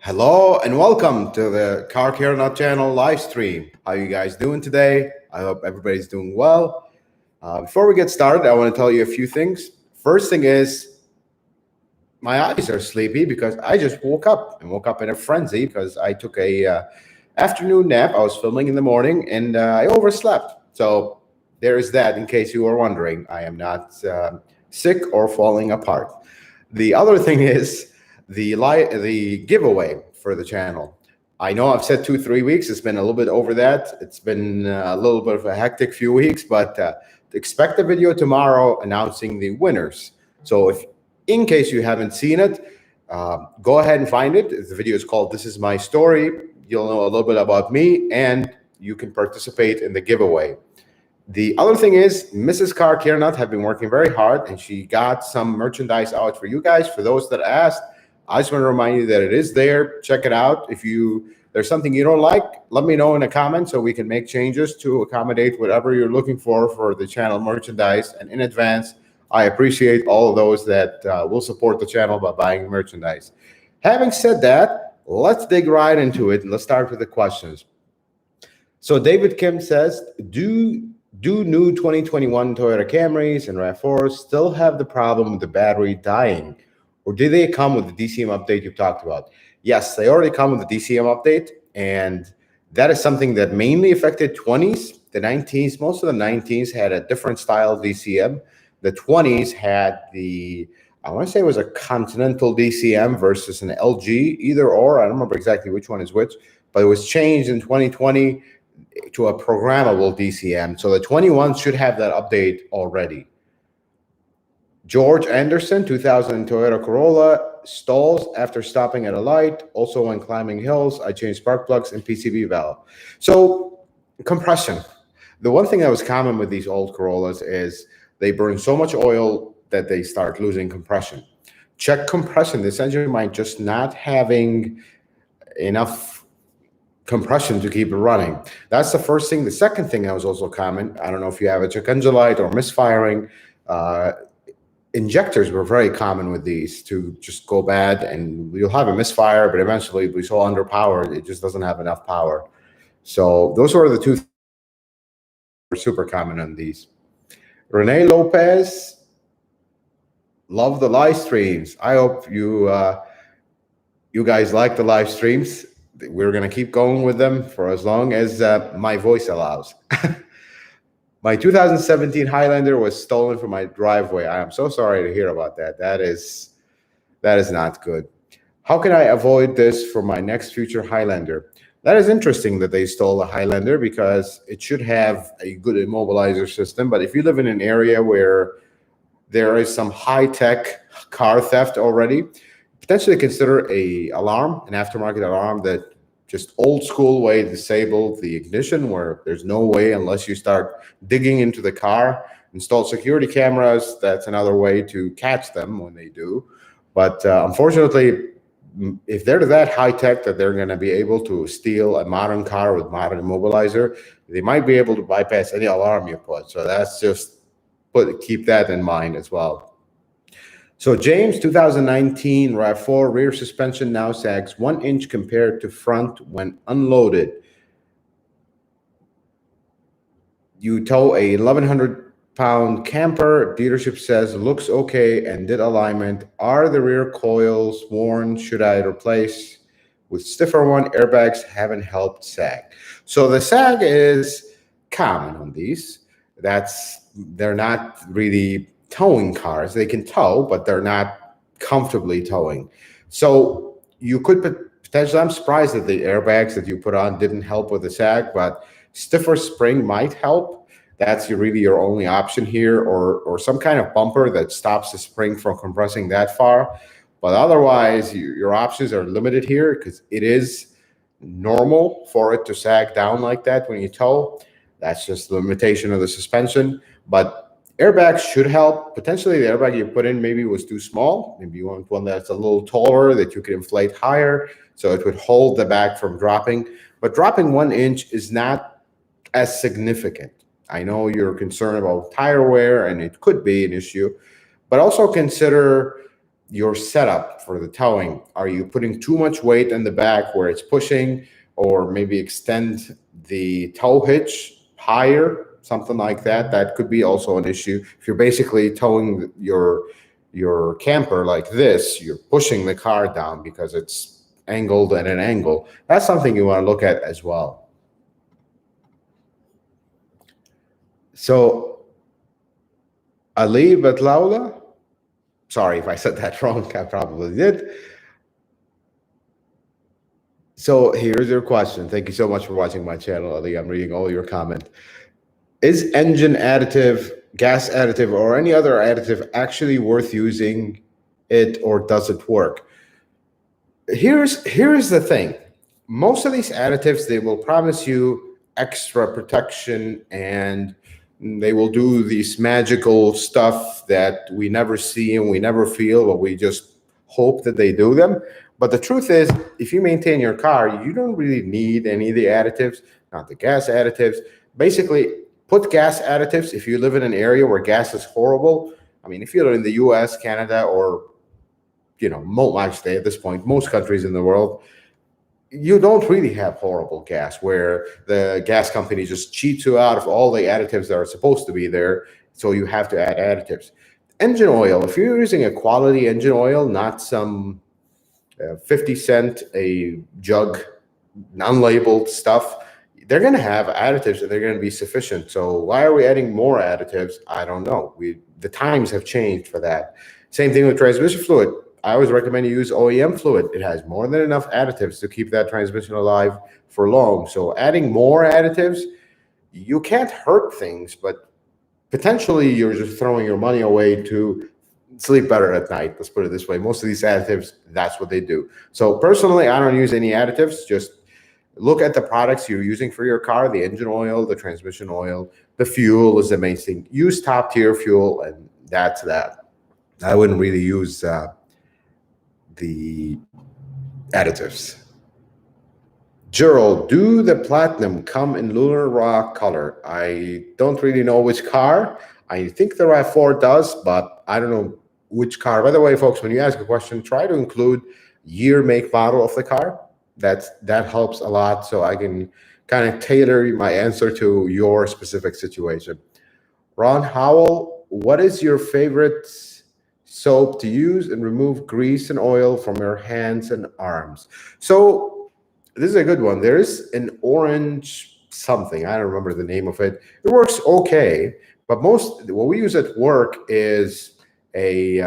Hello and welcome to the Car Care Nut Channel live stream. How you guys doing today? I hope everybody's doing well. Before we get started, I want to tell you a few things. First thing is, my eyes are sleepy because I just woke up in a frenzy because I took a afternoon nap. I was filming in the morning and I overslept. So there is that. In case you were wondering, I am not sick or falling apart. The other thing is the giveaway for the channel. I know I've said 2-3 weeks. It's been a little bit over that. It's been a little bit of a hectic few weeks, but expect a video tomorrow announcing the winners. So if in case you haven't seen it, go ahead and find it. The video is called "This Is My Story." You'll know a little bit about me, and you can participate in the giveaway. The other thing is, Mrs. Car Care Nut have been working very hard, and she got some merchandise out for you guys. For those that asked, I just want to remind you that it is there. Check it out. If there's something you don't like, let me know in the comments so we can make changes to accommodate whatever you're looking for the channel merchandise. And in advance, I appreciate all of those that will support the channel by buying merchandise. Having said that, let's dig right into it, and let's start with the questions. So David Kim says, do new 2021 Toyota Camrys and RAV4s still have the problem with the battery dying? Or did they come with the DCM update you've talked about? Yes, they already come with the DCM update, and that is something that mainly affected 20s. The 19s, most of the 19s had a different style DCM. The 20s had I want to say it was a Continental DCM versus an LG, either or. I don't remember exactly which one is which, but it was changed in 2020 to a programmable DCM. So the 21s should have that update already. George Anderson, 2000 Toyota Corolla, stalls after stopping at a light. Also when climbing hills, I changed spark plugs and PCV valve. So compression. The one thing that was common with these old Corollas is they burn so much oil that they start losing compression. Check compression. This engine might just not having enough compression to keep it running. That's the first thing. The second thing that was also common, I don't know if you have a check engine light or misfiring, injectors were very common with these to just go bad, and you'll have a misfire, but eventually it'll be so underpowered, it just doesn't have enough power. So those are the two things that were super common on these. Renee Lopez, love the live streams. I hope you guys like the live streams. We're going to keep going with them for as long as my voice allows. My 2017 Highlander was stolen from my driveway. I am so sorry to hear about that. That is not good. How can I avoid this for my next future Highlander? That is interesting that they stole a Highlander because it should have a good immobilizer system. But if you live in an area where there is some high-tech car theft already, potentially consider an aftermarket alarm that just old school way disable the ignition, where there's no way unless you start digging into the car. Install security cameras. That's another way to catch them when they do. But unfortunately, if they're that high tech that they're going to be able to steal a modern car with modern immobilizer, they might be able to bypass any alarm you put. So that's just keep that in mind as well. So James, 2019 RAV4 rear suspension now sags 1 inch compared to front when unloaded. You tow a 1,100-pound camper. Dealership says looks okay and did alignment. Are the rear coils worn? Should I replace with stiffer one? Airbags haven't helped sag. So the sag is common on these. They're not really towing cars. They can tow, but they're not comfortably towing. So you could potentially, I'm surprised that the airbags that you put on didn't help with the sag, but stiffer spring might help. That's really your only option here, or some kind of bumper that stops the spring from compressing that far. But otherwise, your options are limited here because it is normal for it to sag down like that when you tow. That's just the limitation of the suspension. But airbags should help. Potentially the airbag you put in maybe was too small. Maybe you want one that's a little taller that you could inflate higher so it would hold the bag from dropping. But dropping 1 inch is not as significant. I know you're concerned about tire wear, and it could be an issue, but also consider your setup for the towing. Are you putting too much weight in the back where it's pushing, or maybe extend the tow hitch higher, something like that? That could be also an issue. If you're basically towing your camper like this, you're pushing the car down because it's angled at an angle. That's something you want to look at as well. So Ali Batlaula, sorry if I said that wrong, I probably did. So here's your question. Thank you so much for watching my channel, Ali. I'm reading all your comment. Is engine additive, gas additive, or any other additive actually worth using it, or does it work? Here's the thing. Most of these additives, they will promise you extra protection, and they will do these magical stuff that we never see and we never feel, but we just hope that they do them. But the truth is, if you maintain your car, you don't really need any of the additives, not the gas additives. Basically, put gas additives if you live in an area where gas is horrible. I mean, if you're in the US, Canada, or, actually at this point, most countries in the world, you don't really have horrible gas where the gas company just cheats you out of all the additives that are supposed to be there. So you have to add additives. Engine oil, if you're using a quality engine oil, not some 50 cent a jug, unlabeled stuff, they're going to have additives and they're going to be sufficient. So why are we adding more additives? I don't know. The times have changed for that. Same thing with transmission fluid. I always recommend you use OEM fluid. It has more than enough additives to keep that transmission alive for long. So adding more additives, you can't hurt things, but potentially you're just throwing your money away to sleep better at night. Let's put it this way. Most of these additives, that's what they do. So personally, I don't use any additives. Just look at the products you're using for your car, the engine oil, the transmission oil, the fuel is the main thing. Use top tier fuel, and that's that. I wouldn't really use the additives. Gerald, do the Platinum come in Lunar Rock color? I don't really know which car. I think the RAV4 does, but I don't know which car. By the way, folks, when you ask a question, try to include year, make, model of the car. That helps a lot, so I can kind of tailor my answer to your specific situation. Ron Howell, what is your favorite soap to use and remove grease and oil from your hands and arms? So this is a good one. There is an orange something. I don't remember the name of it. It works okay, but what we use at work is a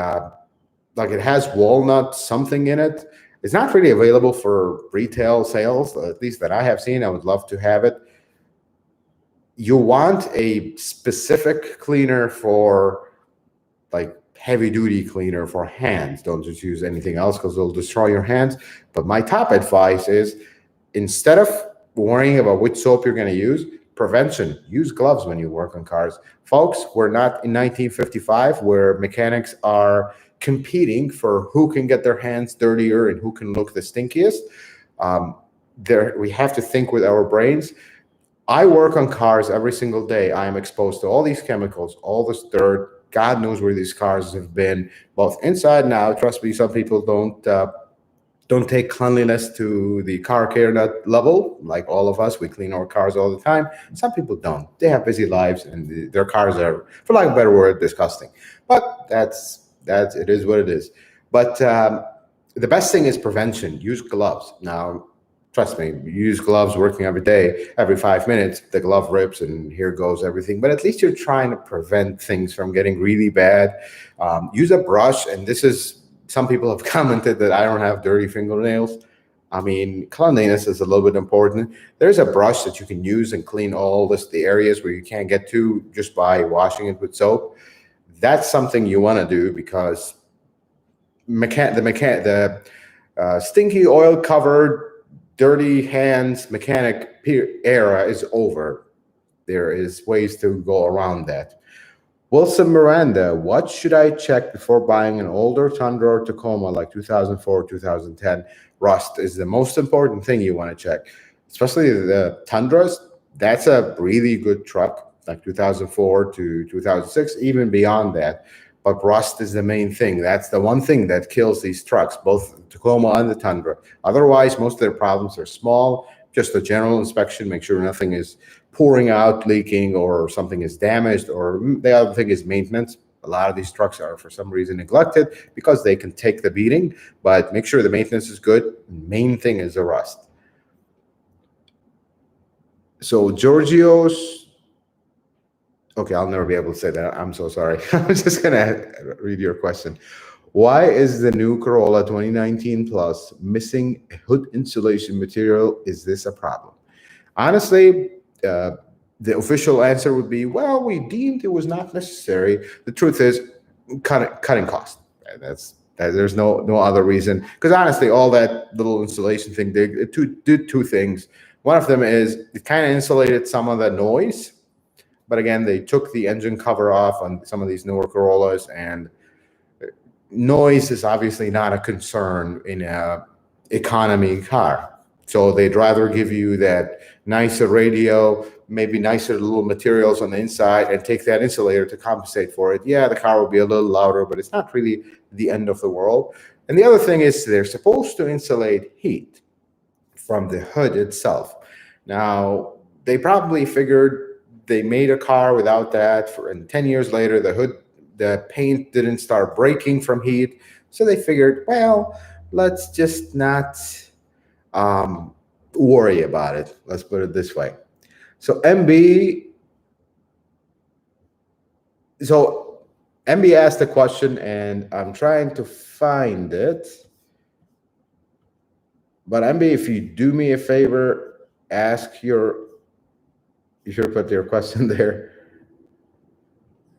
like it has walnut something in it. It's not really available for retail sales, at least that I have seen. I would love to have it. You want a specific cleaner for like heavy duty cleaner for hands. Don't just use anything else because it'll destroy your hands. But my top advice is, instead of worrying about which soap you're going to use, prevention. Use gloves when you work on cars. Folks, we're not in 1955 where mechanics are competing for who can get their hands dirtier and who can look the stinkiest. We have to think with our brains. I work on cars every single day. I am exposed to all these chemicals, all this dirt. God knows where these cars have been, both inside and out. Trust me, some people don't take cleanliness to the car care level. Like all of us, we clean our cars all the time. Some people don't. They have busy lives, and their cars are, for lack of a better word, disgusting. But it is what it is. But the best thing is prevention. Use gloves. Now, trust me, you use gloves working every day, every 5 minutes, the glove rips and here goes everything. But at least you're trying to prevent things from getting really bad. Use a brush, and some people have commented that I don't have dirty fingernails. I mean, cleanliness is a little bit important. There's a brush that you can use and clean all the areas where you can't get to just by washing it with soap. That's something you want to do, because the stinky oil covered dirty hands mechanic era is over. There is ways to go around that. Wilson Miranda, what should I check before buying an older Tundra or Tacoma like 2004, 2010? Rust is the most important thing you want to check, especially the Tundras. That's a really good truck, like 2004 to 2006, even beyond that. but rust is the main thing. That's the one thing that kills these trucks, both the Tacoma and the Tundra. Otherwise, most of their problems are small. Just a general inspection, make sure nothing is pouring out, leaking, or something is damaged, or the other thing is maintenance. A lot of these trucks are, for some reason, neglected because they can take the beating, but make sure the maintenance is good. Main thing is the rust. So Giorgio's, okay, I'll never be able to say that. I'm so sorry. I'm just going to read your question. Why is the new Corolla 2019 Plus missing hood insulation material? Is this a problem? Honestly, the official answer would be, well, we deemed it was not necessary. The truth is, cutting cost. There's no other reason. Because honestly, all that little insulation thing did two things. One of them is it kind of insulated some of the noise. But again, they took the engine cover off on some of these newer Corollas, and noise is obviously not a concern in a economy car. So they'd rather give you that nicer radio, maybe nicer little materials on the inside, and take that insulator to compensate for it. Yeah, the car will be a little louder, but it's not really the end of the world. And the other thing is they're supposed to insulate heat from the hood itself. Now, they probably figured they made a car without that, and 10 years later, the paint didn't start breaking from heat. So they figured, well, let's just not worry about it. Let's put it this way. So MB asked the question, and I'm trying to find it. But MB, if you do me a favor, you should put your question there.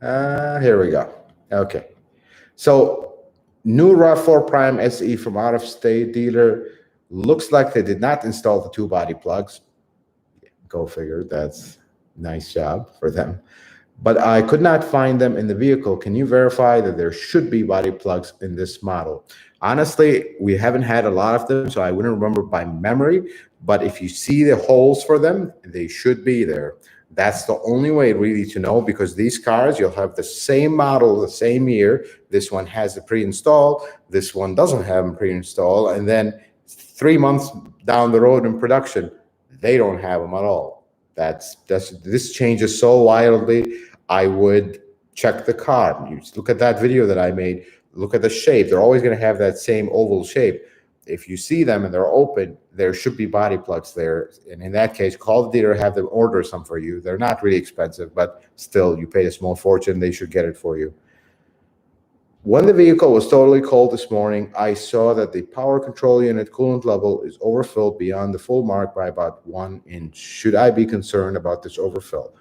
Here we go. Okay. So new RAV4 Prime SE from out-of-state dealer. Looks like they did not install the two body plugs. Go figure. That's a nice job for them. But I could not find them in the vehicle. Can you verify that there should be body plugs in this model? Honestly, we haven't had a lot of them, so I wouldn't remember by memory. But if you see the holes for them, they should be there. That's the only way really to know, because these cars, you'll have the same model, the same year. This one has the pre-install. This one doesn't have them pre-install. And then 3 months down the road in production, they don't have them at all. This changes so wildly. I would check the car. You look at that video that I made. Look at the shape. They're always going to have that same oval shape. If you see them and they're open, there should be body plugs there. And in that case, call the dealer, have them order some for you. They're not really expensive, but still, you paid a small fortune. They should get it for you. When the vehicle was totally cold this morning, I saw that the power control unit coolant level is overfilled beyond the full mark by about 1 inch. Should I be concerned about this overfill?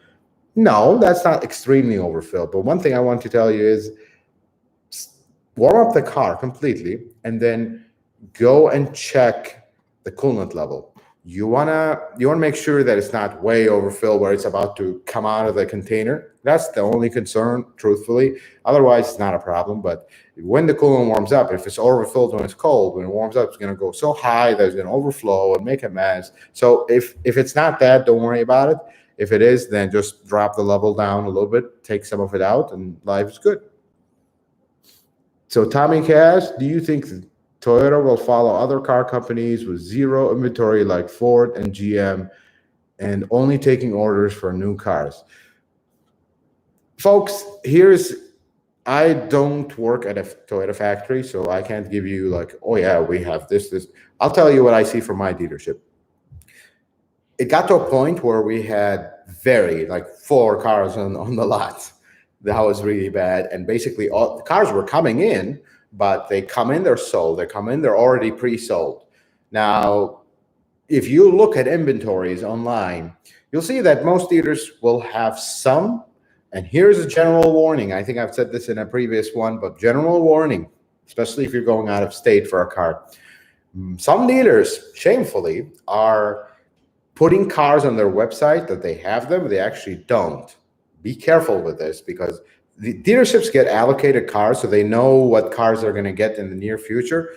No, that's not extremely overfilled. But one thing I want to tell you is warm up the car completely and then go and check the coolant level. You wanna make sure that it's not way overfilled where it's about to come out of the container. That's the only concern, truthfully. Otherwise, it's not a problem. But when the coolant warms up, if it's overfilled when it's cold, when it warms up, it's going to go so high that it's going to overflow and make a mess. So if it's not that, don't worry about it. If it is, then just drop the level down a little bit, take some of it out, and life is good. So Tommy Cash, do you think Toyota will follow other car companies with zero inventory like Ford and GM and only taking orders for new cars? Folks, I don't work at a Toyota factory, so I can't give you like, oh yeah, we have this. I'll tell you what I see from my dealership. It got to a point where we had 4 cars on the lot. That was really bad. And basically all the cars were coming in, but they come in, they're sold. They come in, they're already pre-sold. Now, if you look at inventories online, you'll see that most dealers will have some. And here's a general warning. I think I've said this in a previous one, but general warning, especially if you're going out of state for a car. Some dealers, shamefully, are putting cars on their website that they have them, but they actually don't. Be careful with this, because the dealerships get allocated cars, so they know what cars they're going to get in the near future.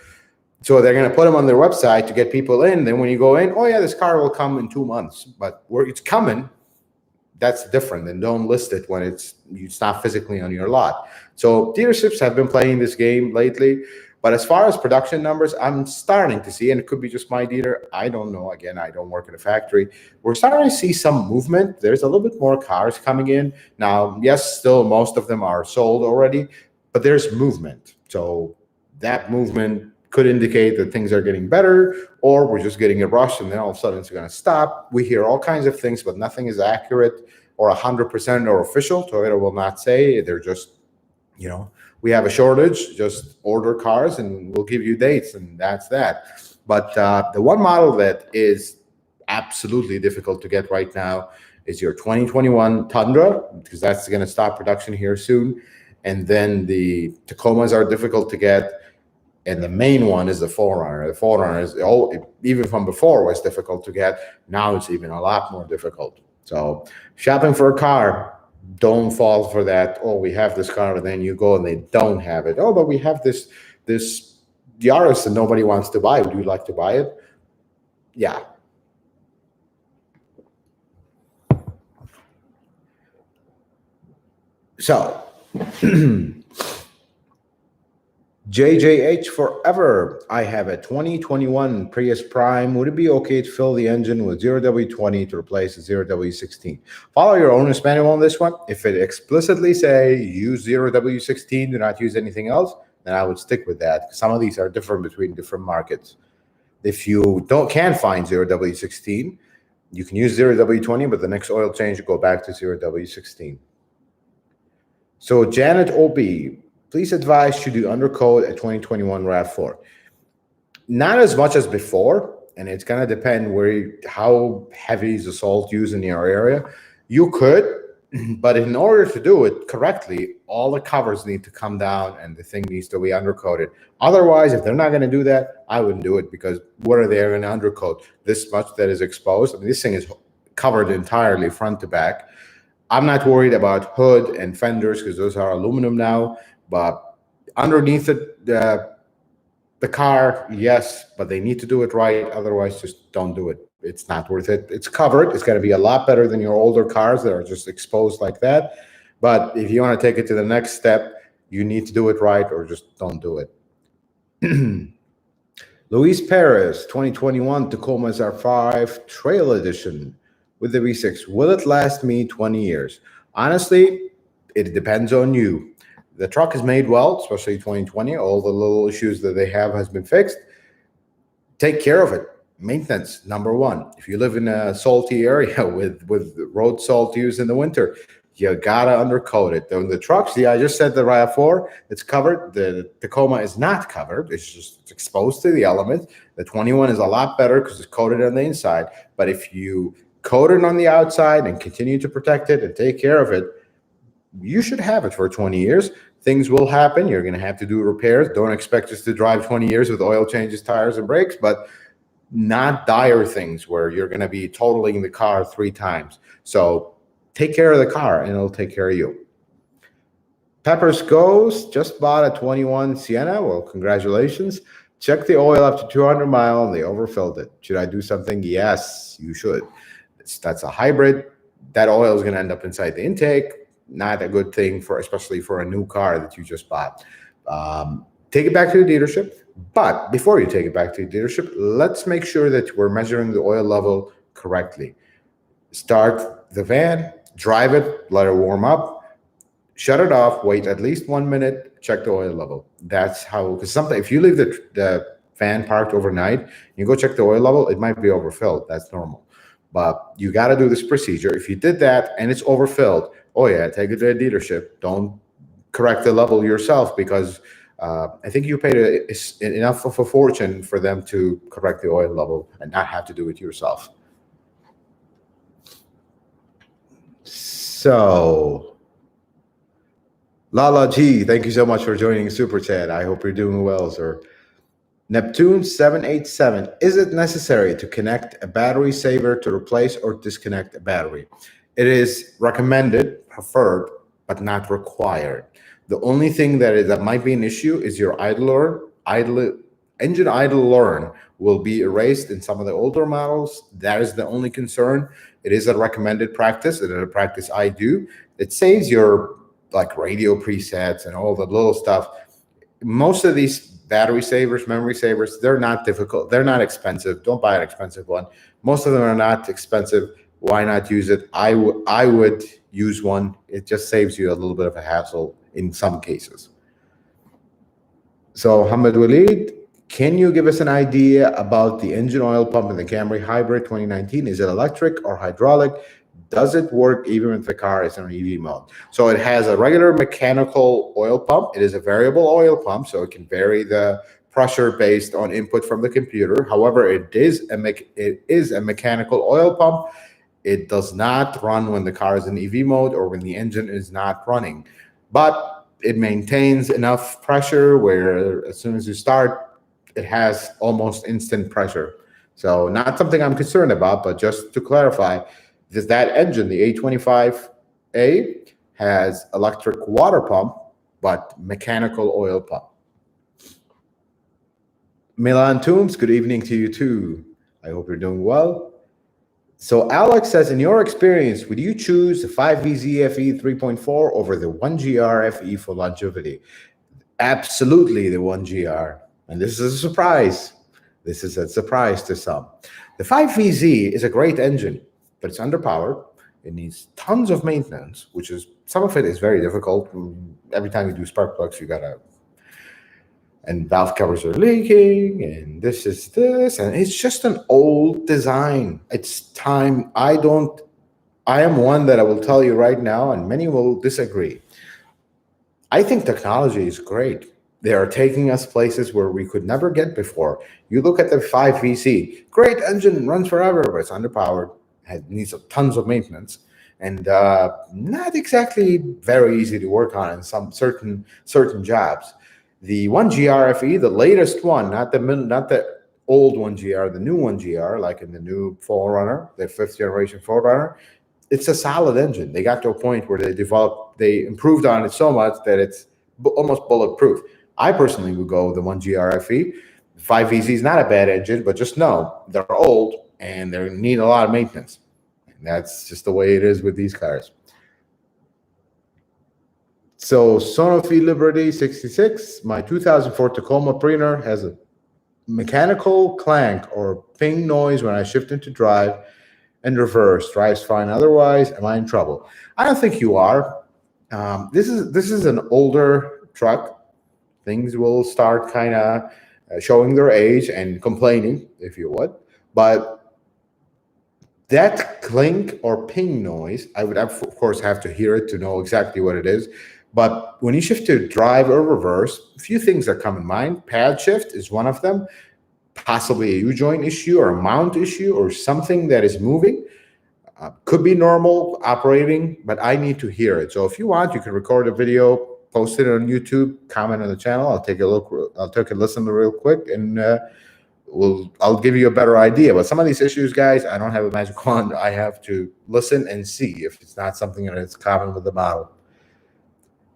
So they're going to put them on their website to get people in. Then when you go in, oh yeah, this car will come in 2 months, but it's coming. that's different, and don't list it when it's not physically on your lot. So dealerships have been playing this game lately. But as far as production numbers, I'm starting to see, and it could be just my dealer, I don't know. Again, I don't work in a factory. We're starting to see some movement. There's a little bit more cars coming in. Now, yes, still most of them are sold already, but there's movement. So that movement could indicate that things are getting better, or we're just getting a rush and then all of a sudden it's going to stop. We hear all kinds of things, but nothing is accurate or 100% or official. Toyota will not say. They're just, we have a shortage, just order cars and we'll give you dates, and that's that. But the one model that is absolutely difficult to get right now is your 2021 Tundra, because that's going to stop production here soon. And then the Tacomas are difficult to get. And the main one is the Forerunner. The Forerunner is, even from before, was difficult to get. Now it's even a lot more difficult. So shopping for a car, don't fall for that. Oh, we have this car, and then you go and they don't have it. Oh, but we have this Yaris and nobody wants to buy it. Would you like to buy it? Yeah. So JJH Forever. I have a 2021 Prius Prime. Would it be okay to fill the engine with 0W20 to replace the 0W16? Follow your owner's manual on this one. If it explicitly say use 0W16, do not use anything else, then I would stick with that. Some of these are different between different markets. If you can't find 0W16, you can use 0W20, but the next oil change, you go back to 0W16. So Janet OB, please advise, should you undercoat a 2021 RAV4? Not as much as before, and it's going to depend how heavy is the salt used in your area. You could, but in order to do it correctly, all the covers need to come down and the thing needs to be undercoated. Otherwise, if they're not going to do that, I wouldn't do it, because what are they going to undercoat? This much that is exposed? I mean, this thing is covered entirely front to back. I'm not worried about hood and fenders because those are aluminum now. But underneath it, the car, yes, but they need to do it right. Otherwise, just don't do it. It's not worth it. It's covered. It's going to be a lot better than your older cars that are just exposed like that. But if you want to take it to the next step, you need to do it right, or just don't do it. Luis Perez, 2021 Tacoma SR5 Trail Edition with the V6. Will it last me 20 years? Honestly, it depends on you. The truck is made well, especially 2020. All the little issues that they have has been fixed. Take care of it. Maintenance, number one. If you live in a salty area with road salt used in the winter, you gotta undercoat it. The trucks, I just said the RAV4, it's covered. The Tacoma is not covered. It's just exposed to the elements. The 21 is a lot better because it's coated on the inside. But if you coat it on the outside and continue to protect it and take care of it, you should have it for 20 years. Things will happen. You're going to have to do repairs. Don't expect us to drive 20 years with oil changes, tires, and brakes, but not dire things where you're going to be totaling the car 3 times. So take care of the car, and it'll take care of you. Peppers Goes just bought a 21 Sienna. Well, congratulations. Check the oil up to 200 miles, and they overfilled it. Should I do something? Yes, you should. That's a hybrid. That oil is going to end up inside the intake. Not a good thing, especially for a new car that you just bought. Take it back to the dealership. But before you take it back to the dealership, let's make sure that we're measuring the oil level correctly. Start the van, drive it, let it warm up, shut it off, wait at least 1 minute, check the oil level. That's how, because sometimes if you leave the van parked overnight, you go check the oil level, it might be overfilled. That's normal. But you got to do this procedure. If you did that and it's overfilled, oh yeah, take it to the dealership. Don't correct the level yourself, because I think you paid enough of a fortune for them to correct the oil level and not have to do it yourself. So, Lala G, thank you so much for joining Super Chat. I hope you're doing well, sir. Neptune 787, is it necessary to connect a battery saver to replace or disconnect a battery? It is recommended, preferred, but not required. The only thing that might be an issue is your engine idle learn will be erased in some of the older models. That is the only concern. It is a recommended practice. It is a practice I do. It saves your like radio presets and all the little stuff. Most of these battery savers, memory savers, they're not difficult. They're not expensive. Don't buy an expensive one. Most of them are not expensive. Why not use it? I would use one. It just saves you a little bit of a hassle in some cases. So Hamad Walid, can you give us an idea about the engine oil pump in the Camry Hybrid 2019? Is it electric or hydraulic? Does it work even if the car is in EV mode? So it has a regular mechanical oil pump. It is a variable oil pump, so it can vary the pressure based on input from the computer. However, it is a mechanical oil pump. It does not run when the car is in EV mode or when the engine is not running. But it maintains enough pressure where as soon as you start, it has almost instant pressure. So not something I'm concerned about, but just to clarify, that engine, the A25A, has electric water pump, but mechanical oil pump. Milan Toombs, good evening to you too. I hope you're doing well. So Alex says, in your experience, would you choose the 5VZ FE 3.4 over the 1GR FE for longevity? Absolutely the 1GR. And this is a surprise. This is a surprise to some. The 5VZ is a great engine, but it's underpowered. It needs tons of maintenance, which is, some of it is very difficult. Every time you do spark plugs, you gotta, and valve covers are leaking, and this, and it's just an old design. It's time. I am one that I will tell you right now, and many will disagree. I think technology is great. They are taking us places where we could never get before. You look at the 5VC, great engine, runs forever, but it's underpowered, needs tons of maintenance, and not exactly very easy to work on in some certain jobs. The 1GR FE, the latest one, not the old 1GR, the new 1GR, like in the new Forerunner, the 5th generation Forerunner, it's a solid engine. They got to a point where they improved on it so much that it's almost bulletproof. I personally would go with the 1GR FE. 5VZ is not a bad engine, but just know they're old and they need a lot of maintenance. And that's just the way it is with these cars. So Sonofi Liberty 66, my 2004 Tacoma Prener has a mechanical clank or ping noise when I shift into drive and reverse. Drives fine otherwise. Am I in trouble? I don't think you are. This is an older truck. Things will start kind of showing their age and complaining, if you would. But that clink or ping noise, I would of course have to hear it to know exactly what it is. But when you shift to drive or reverse, a few things that come in mind. Pad shift is one of them, possibly a U-joint issue or a mount issue or something that is moving. Could be normal operating, but I need to hear it. So if you want, you can record a video, post it on YouTube, comment on the channel. I'll take a look. I'll take a listen real quick, and I'll give you a better idea. But some of these issues, guys, I don't have a magic wand. I have to listen and see if it's not something that is common with the model.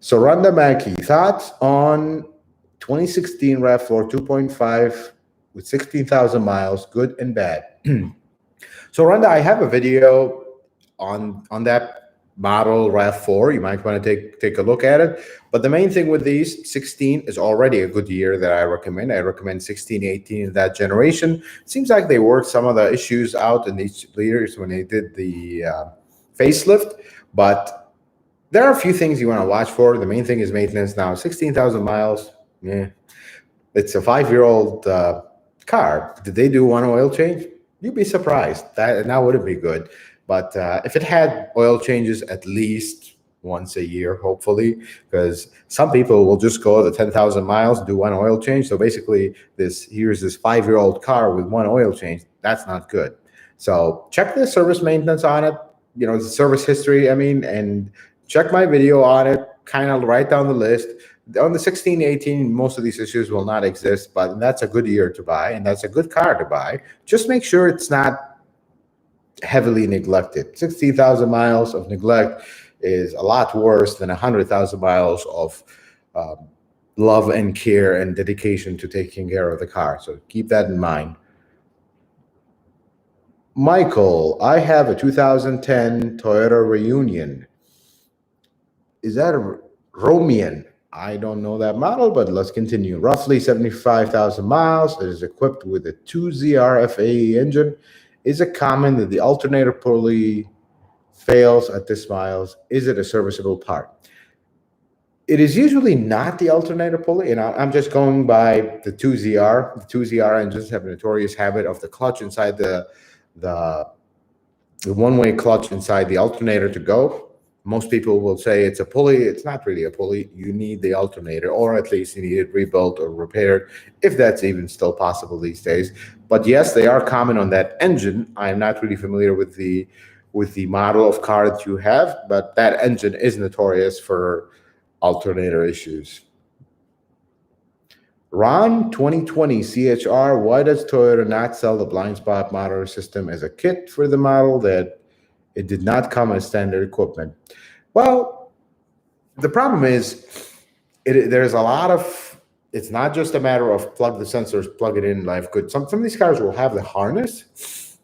So Randa Mackey, thoughts on 2016 RAV4 2.5 with 16,000 miles, good and bad. So Randa, I have a video on that model RAV4. You might want to take a look at it. But the main thing with these, 16 is already a good year that I recommend. I recommend 16, 18 in that generation. It seems like they worked some of the issues out in these years when they did the facelift. But there are a few things you want to watch for. The main thing is maintenance. Now, 16,000 miles, yeah, it's a 5-year-old car. Did they do one oil change? You'd be surprised. That wouldn't be good. But if it had oil changes at least once a year, hopefully, because some people will just go the 10,000 miles and do one oil change. So basically, here's this 5-year-old car with one oil change. That's not good. So check the service maintenance on it. You know, the service history, I mean, and check my video on it, kind of write down the list. On the 16, 18, most of these issues will not exist, but that's a good year to buy, and that's a good car to buy. Just make sure it's not heavily neglected. 60,000 miles of neglect is a lot worse than 100,000 miles of love and care and dedication to taking care of the car. So keep that in mind. Michael, I have a 2010 Toyota Reunion. Is that a Romian? I don't know that model, but let's continue. Roughly 75,000 miles. It is equipped with a 2ZR FAE engine. Is it common that the alternator pulley fails at this miles? Is it a serviceable part? It is usually not the alternator pulley, and I'm just going by the 2ZR. The 2ZR engines have a notorious habit of the clutch inside the one-way clutch inside the alternator to go. Most people will say it's a pulley. It's not really a pulley. You need the alternator, or at least you need it rebuilt or repaired, if that's even still possible these days. But yes, they are common on that engine. I'm not really familiar with the model of car that you have, but that engine is notorious for alternator issues. Ron, 2020 CHR, why does Toyota not sell the blind spot monitor system as a kit for the model that it did not come as standard equipment? Well, the problem is there's a lot of, it's not just a matter of plug the sensors, plug it in, life good. Some of these cars will have the harness,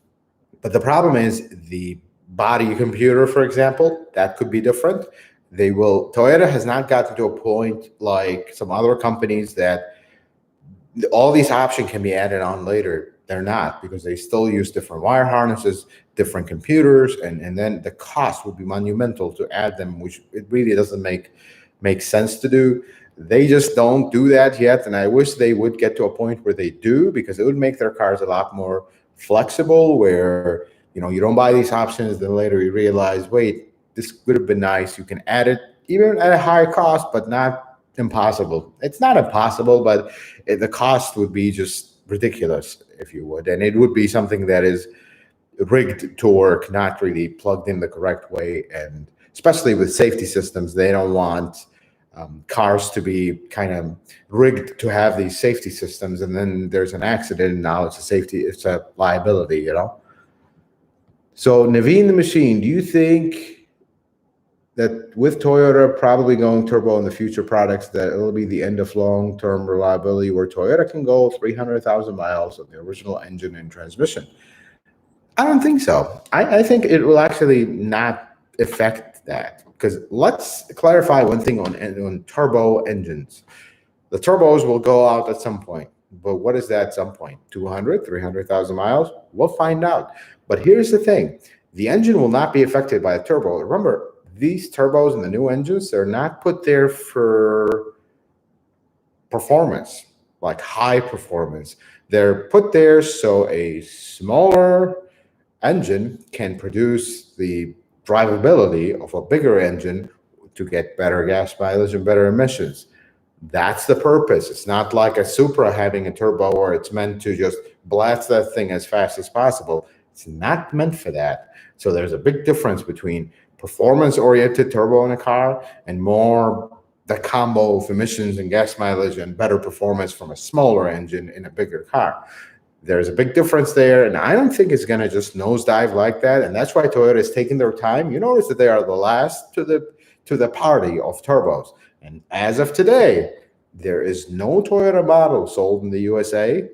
but the problem is the body computer, for example, that could be different. Toyota has not gotten to a point like some other companies that all these options can be added on later. They're not, because they still use different wire harnesses, different computers, and then the cost would be monumental to add them, which it really doesn't make sense to do. They just don't do that yet, and I wish they would get to a point where they do, because it would make their cars a lot more flexible, where you don't buy these options, then later you realize, wait, this would have been nice. You can add it even at a high cost, but not impossible. It's not impossible, but the cost would be just ridiculous, if you would. And it would be something that is rigged to work, not really plugged in the correct way. And especially with safety systems, they don't want cars to be kind of rigged to have these safety systems. And then there's an accident, and now it's a liability, So Naveen the Machine, do you think that with Toyota probably going turbo in the future products, that it'll be the end of long-term reliability, where Toyota can go 300,000 miles on the original engine and transmission? I don't think so. I think it will actually not affect that, because let's clarify one thing on turbo engines. The turbos will go out at some point, but what is that some point? 200, 300,000 miles? We'll find out. But here's the thing. The engine will not be affected by a turbo. Remember, these turbos in the new engines, they're not put there for performance, like high performance. They're put there so a smaller engine can produce the drivability of a bigger engine to get better gas mileage and better emissions. That's the purpose. It's not like a Supra having a turbo where it's meant to just blast that thing as fast as possible. It's not meant for that. So there's a big difference between performance-oriented turbo in a car and more the combo of emissions and gas mileage and better performance from a smaller engine in a bigger car. There's a big difference there, and I don't think it's going to just nosedive like that. And that's why Toyota is taking their time. You notice that they are the last to the party of turbos. And as of today, there is no Toyota model sold in the USA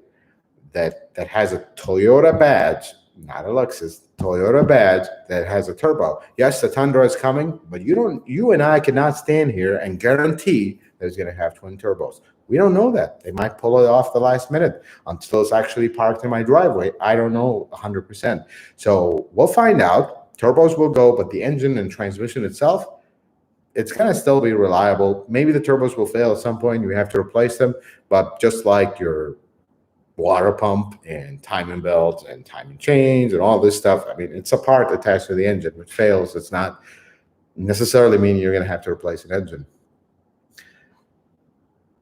that has a Toyota badge, not a Lexus, Toyota badge that has a turbo. Yes, the Tundra is coming, but you and I cannot stand here and guarantee that it's going to have twin turbos. We don't know that. They might pull it off the last minute until it's actually parked in my driveway. I don't know 100%. So we'll find out. Turbos will go, but the engine and transmission itself, it's going to still be reliable. Maybe the turbos will fail at some point. You have to replace them. But just like your water pump and timing belts and timing chains and all this stuff, I mean, it's a part attached to the engine. Which fails, it's not necessarily meaning you're going to have to replace an engine.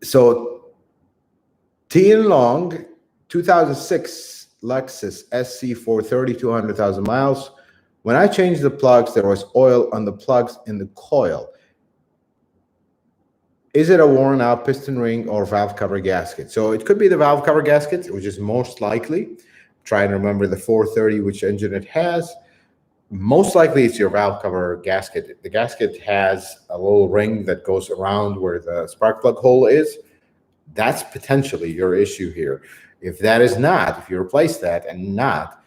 So Tien Long, 2006 Lexus SC430, 200,000 miles. When I changed the plugs, there was oil on the plugs in the coil. Is it a worn out piston ring or valve cover gasket? So it could be the valve cover gasket, which is most likely. Try and remember the 430, which engine it has. Most likely it's your valve cover gasket. The gasket has a little ring that goes around where the spark plug hole is. That's potentially your issue here. If that is not, if you replace that and not,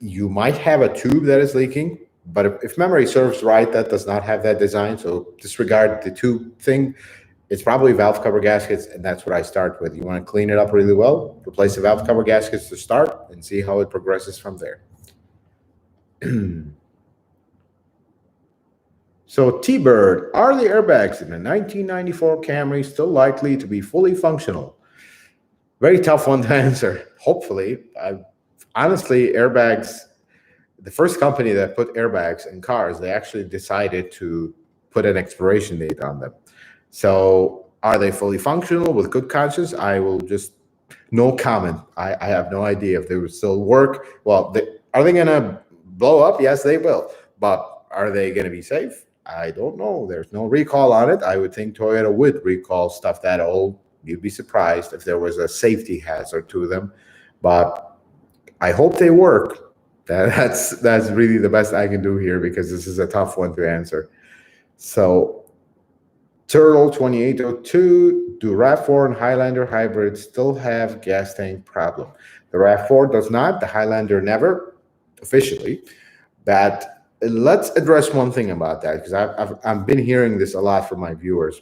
You might have a tube that is leaking, but if memory serves right, that does not have that design. So disregard the tube thing. It's probably valve cover gaskets, and that's what I start with. You want to clean it up really well, replace the valve cover gaskets to start, and see how it progresses from there. So T-Bird, are the airbags in the 1994 Camry still likely to be fully functional? Very tough one to answer. Hopefully. Honestly, airbags, the first company that put airbags in cars, they actually decided to put an expiration date on them. So are they fully functional with good conscience? I will just, no comment. I have no idea if they would still work. Well, are they going to blow up? Yes, they will. But are they going to be safe? I don't know. There's no recall on it. I would think Toyota would recall stuff that old. You'd be surprised if there was a safety hazard to them. But I hope they work. That's really the best I can do here, because this is a tough one to answer. So Turtle 2802, do RAV4 and Highlander hybrids still have gas tank problem? The RAV4 does not, the Highlander never, officially. But let's address one thing about that, because I've been hearing this a lot from my viewers.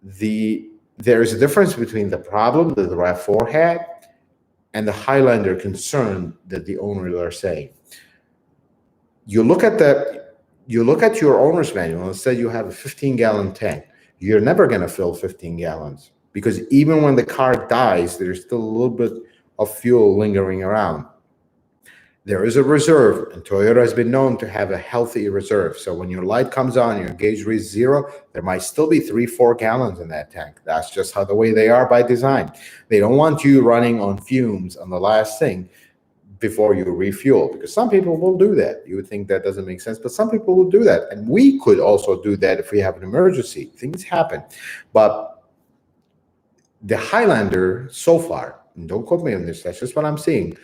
There is a difference between the problem that the RAV4 had and the Highlander concern that the owners are saying. You look at your owner's manual and say you have a 15-gallon tank. You're never going to fill 15 gallons, because even when the car dies, there's still a little bit of fuel lingering around. There is a reserve, and Toyota has been known to have a healthy reserve. So when your light comes on, your gauge reads 0, there might still be 3-4 gallons in that tank. That's just how the way they are by design. They don't want you running on fumes on the last thing before you refuel, because some people will do that. You would think that doesn't make sense, but some people will do that. And we could also do that if we have an emergency. Things happen. But the Highlander so far, and don't quote me on this, that's just what I'm seeing,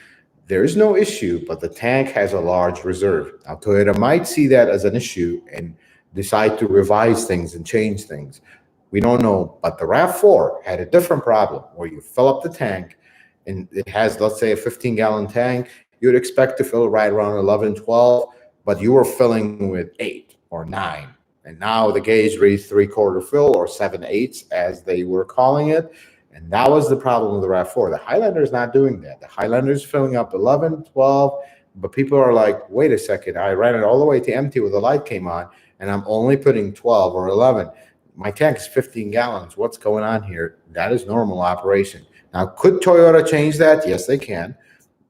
there is no issue, but the tank has a large reserve. Now, Toyota might see that as an issue and decide to revise things and change things. We don't know, but the RAV4 had a different problem where you fill up the tank, and it has, let's say, a 15-gallon tank. You'd expect to fill right around 11, 12, but you were filling with 8 or 9. And now the gauge reads 3/4 fill, or 7/8, as they were calling it. And that was the problem with the RAV4. The Highlander is not doing that. The Highlander is filling up 11, 12, but people are like, wait a second, I ran it all the way to empty when the light came on, and I'm only putting 12 or 11. My tank is 15 gallons. What's going on here? That is normal operation. Now, could Toyota change that? Yes, they can.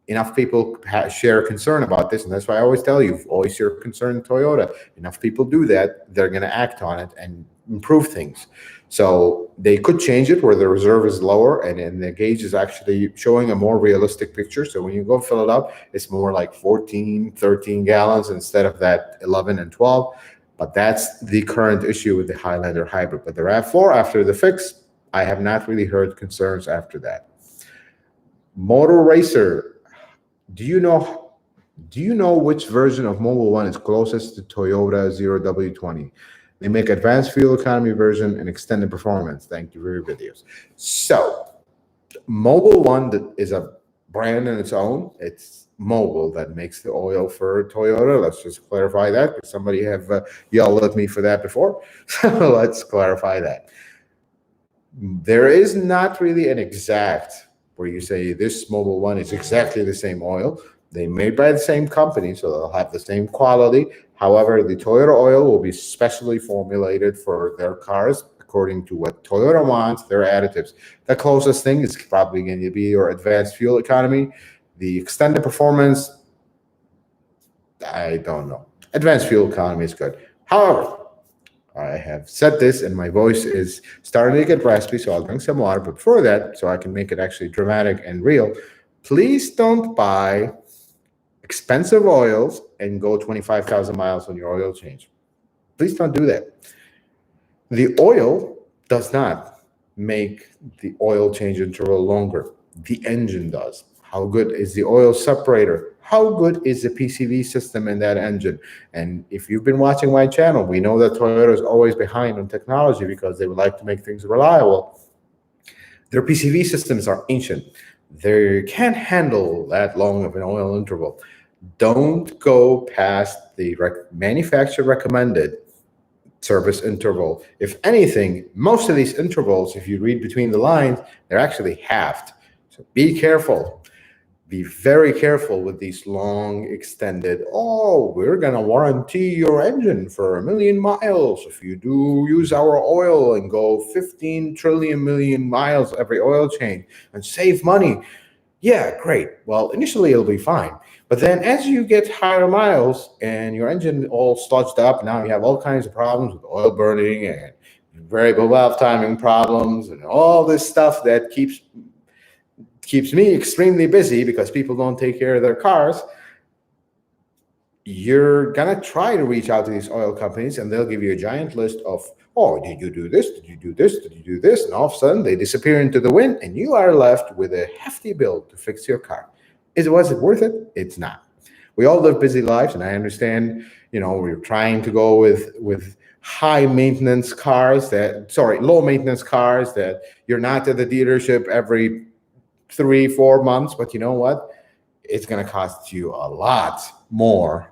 Enough people share concern about this, and that's why I always tell you, always share concern in Toyota. Enough people do that, they're going to act on it and improve things. So they could change it where the reserve is lower and the gauge is actually showing a more realistic picture. So when you go fill it up, it's more like 14, 13 gallons instead of that 11 and 12. But that's the current issue with the Highlander hybrid. But the RAV4, after the fix, I have not really heard concerns after that. Motor Racer, do you know which version of Mobile One is closest to Toyota 0W20? They make advanced fuel economy version and extended performance. Thank you for your videos. So, Mobile One is a brand in its own. It's Mobile that makes the oil for Toyota. Let's just clarify that, because somebody have yelled at me for that before. So let's clarify that. There is not really an exact where you say this Mobile One is exactly the same oil. They made by the same company, so they'll have the same quality. However, the Toyota oil will be specially formulated for their cars according to what Toyota wants, their additives. The closest thing is probably going to be your advanced fuel economy. The extended performance, I don't know. Advanced fuel economy is good. However, I have said this and my voice is starting to get raspy, so I'll drink some water. But before that, so I can make it actually dramatic and real, please don't buy expensive oils and go 25,000 miles on your oil change. Please don't do that. The oil does not make the oil change interval longer. The engine does. How good is the oil separator? How good is the PCV system in that engine? And if you've been watching my channel, we know that Toyota is always behind on technology because they would like to make things reliable. Their PCV systems are ancient. They can't handle that long of an oil interval. Don't go past the manufacturer recommended service interval. If anything, most of these intervals, if you read between the lines, they're actually halved. So be careful. Be very careful with these long extended, oh, we're going to warranty your engine for 1,000,000 miles if you do use our oil and go 15 trillion million miles every oil change and save money. Yeah, great. Well, initially it'll be fine. But then as you get higher miles and your engine all sludged up, now you have all kinds of problems with oil burning and variable valve timing problems and all this stuff that keeps me extremely busy because people don't take care of their cars. You're going to try to reach out to these oil companies and they'll give you a giant list of, oh, did you do this? Did you do this? Did you do this? And all of a sudden they disappear into the wind and you are left with a hefty bill to fix your car. Was it worth it? It's not. We all live busy lives, and I understand, we're trying to go with low maintenance cars that you're not at the dealership every 3-4 months, but you know what? It's going to cost you a lot more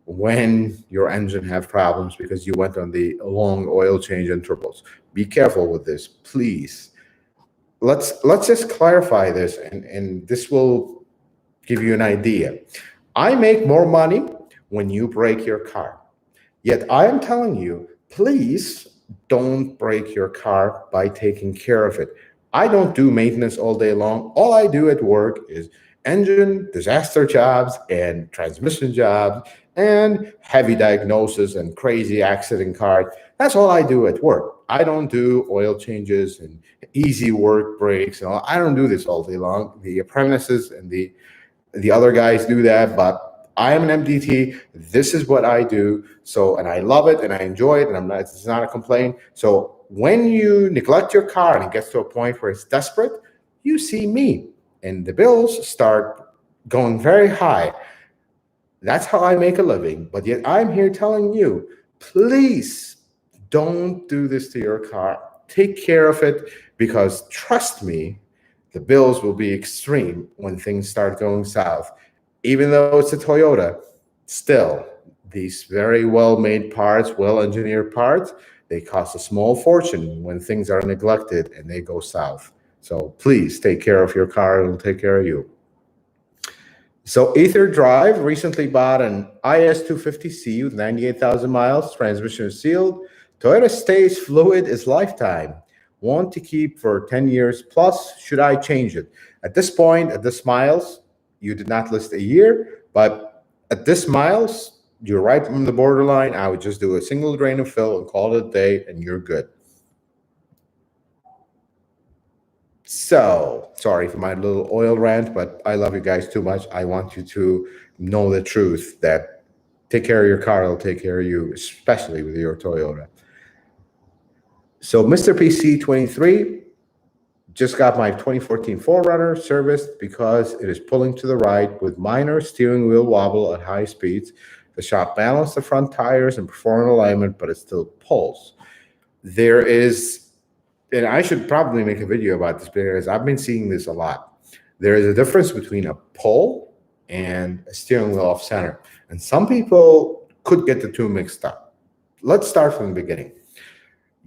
when your engine have problems because you went on the long oil change intervals. Be careful with this, please. Let's just clarify this, and this will give you an idea. I make more money when you break your car. Yet I am telling you, please don't break your car by taking care of it. I don't do maintenance all day long. All I do at work is engine disaster jobs and transmission jobs and heavy diagnosis and crazy accident cards. That's all I do at work. I don't do oil changes and easy work breaks and all. I don't do this all day long. The apprentices and the other guys do that, but I am an MDT. This is what I do. So, and I love it and I enjoy it, and it's not a complaint. So when you neglect your car and it gets to a point where it's desperate, you see me and the bills start going very high. That's how I make a living. But yet I'm here telling you, please don't do this to your car. Take care of it, because trust me, the bills will be extreme when things start going south. Even though it's a Toyota, still, these very well-made parts, well-engineered parts, they cost a small fortune when things are neglected and they go south. So please take care of your car, and it'll take care of you. So Ether Drive recently bought an IS250C with 98,000 miles, transmission is sealed. Toyota stays fluid is lifetime. Want to keep for 10 years plus, should I change it? At this point, at this miles, you did not list a year, but at this miles, you're right on the borderline. I would just do a single drain of fill and call it a day, and you're good. So, sorry for my little oil rant, but I love you guys too much. I want you to know the truth that take care of your car, it'll take care of you, especially with your Toyota. So Mr. PC23 just got my 2014 Forerunner serviced because it is pulling to the right with minor steering wheel wobble at high speeds. The shop balanced the front tires and performed alignment, but it still pulls. There is, and I should probably make a video about this because I've been seeing this a lot. There is a difference between a pull and a steering wheel off center. And some people could get the two mixed up. Let's start from the beginning.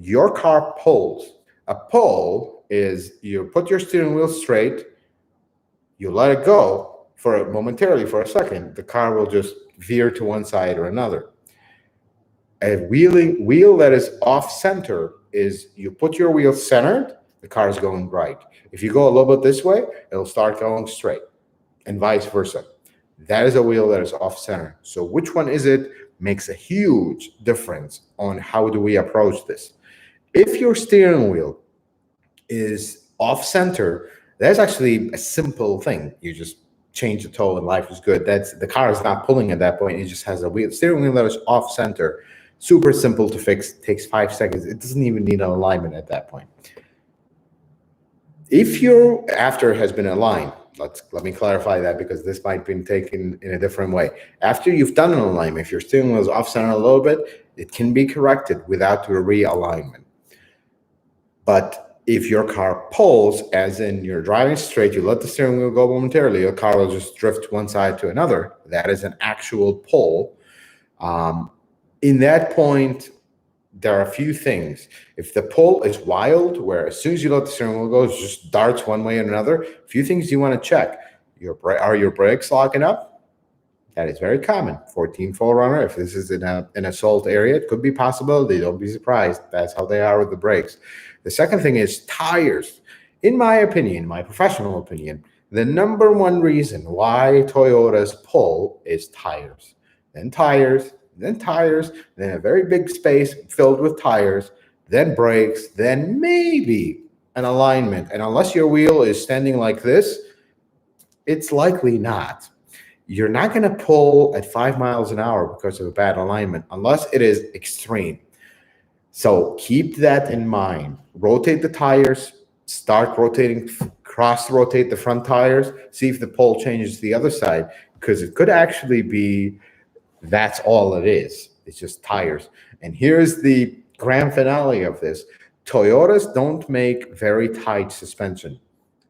Your car pulls. A pull is you put your steering wheel straight, you let it go momentarily for a second. The car will just veer to one side or another. A wheel that is off center is you put your wheel centered, the car is going right. If you go a little bit this way, it'll start going straight, and vice versa. That is a wheel that is off center. So which one is it makes a huge difference on how do we approach this. If your steering wheel is off center, that's actually a simple thing. You just change the toe and life is good. The car is not pulling at that point. It just has a steering wheel that is off center. Super simple to fix, takes 5 seconds. It doesn't even need an alignment at that point. If your after has been aligned, let me clarify that because this might be taken in a different way. After you've done an alignment, if your steering wheel is off center a little bit, it can be corrected without a realignment. But If your car pulls, as in you're driving straight, you let the steering wheel go momentarily, your car will just drift one side to another. That is an actual pull. In that point, there are a few things. If the pull is wild, where as soon as you let the steering wheel go, it just darts one way or another, a few things you want to check. Are your brakes locking up? That is very common. 14 Forerunner, if this is in an assault area, it could be possibility. Don't be surprised. That's how they are with the brakes. The second thing is tires. In my opinion, my professional opinion, the number one reason why Toyotas pull is tires. Then tires, then tires, then a very big space filled with tires, then brakes, then maybe an alignment. And unless your wheel is standing like this, it's likely not. You're not going to pull at 5 miles an hour because of a bad alignment, unless it is extreme. So keep that in mind. Rotate the tires, start rotating, cross-rotate the front tires, see if the pull changes to the other side, because it could actually be that's all it is. It's just tires. And here's the grand finale of this. Toyotas don't make very tight suspension.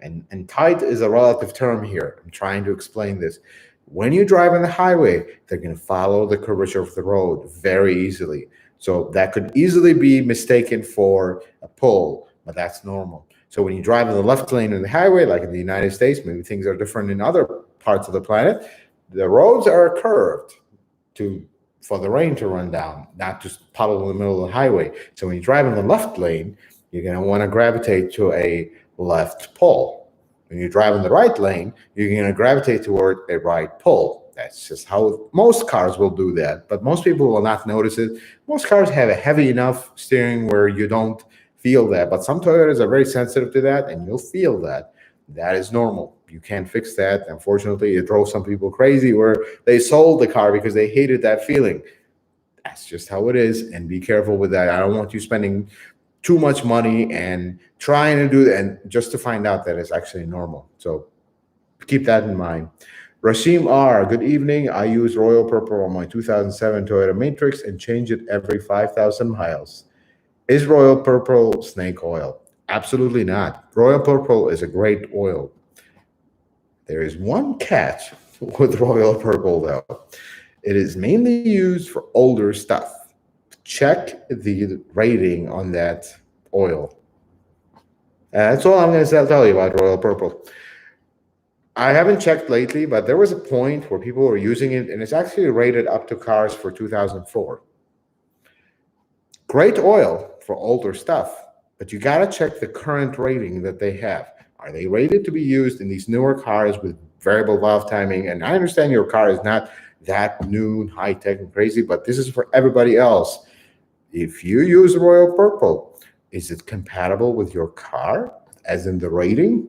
And tight is a relative term here. I'm trying to explain this. When you drive on the highway, they're going to follow the curvature of the road very easily. So that could easily be mistaken for a pull, but that's normal. So when you drive in the left lane in the highway, like in the United States, maybe things are different in other parts of the planet, the roads are curved for the rain to run down, not just puddle in the middle of the highway. So when you drive in the left lane, you're going to want to gravitate to a left pull. When you drive in the right lane, you're going to gravitate toward a right pull. That's just how most cars will do that, but most people will not notice it. Most cars have a heavy enough steering where you don't feel that, but some Toyotas are very sensitive to that, and you'll feel that. That is normal. You can't fix that. Unfortunately, it drove some people crazy where they sold the car because they hated that feeling. That's just how it is, and be careful with that. I don't want you spending too much money and trying to do that, and just to find out that it's actually normal. So keep that in mind. Rashim R, good evening. I use Royal Purple on my 2007 Toyota Matrix and change it every 5,000 miles. Is Royal Purple snake oil? Absolutely not. Royal Purple is a great oil. There is one catch with Royal Purple, though. It is mainly used for older stuff. Check the rating on that oil. That's all I'm going to tell you about Royal Purple. I haven't checked lately, but there was a point where people were using it, and it's actually rated up to cars for 2004. Great oil for older stuff, but you got to check the current rating that they have. Are they rated to be used in these newer cars with variable valve timing? And I understand your car is not that new, high-tech, and crazy, but this is for everybody else. If you use Royal Purple, is it compatible with your car, as in the rating?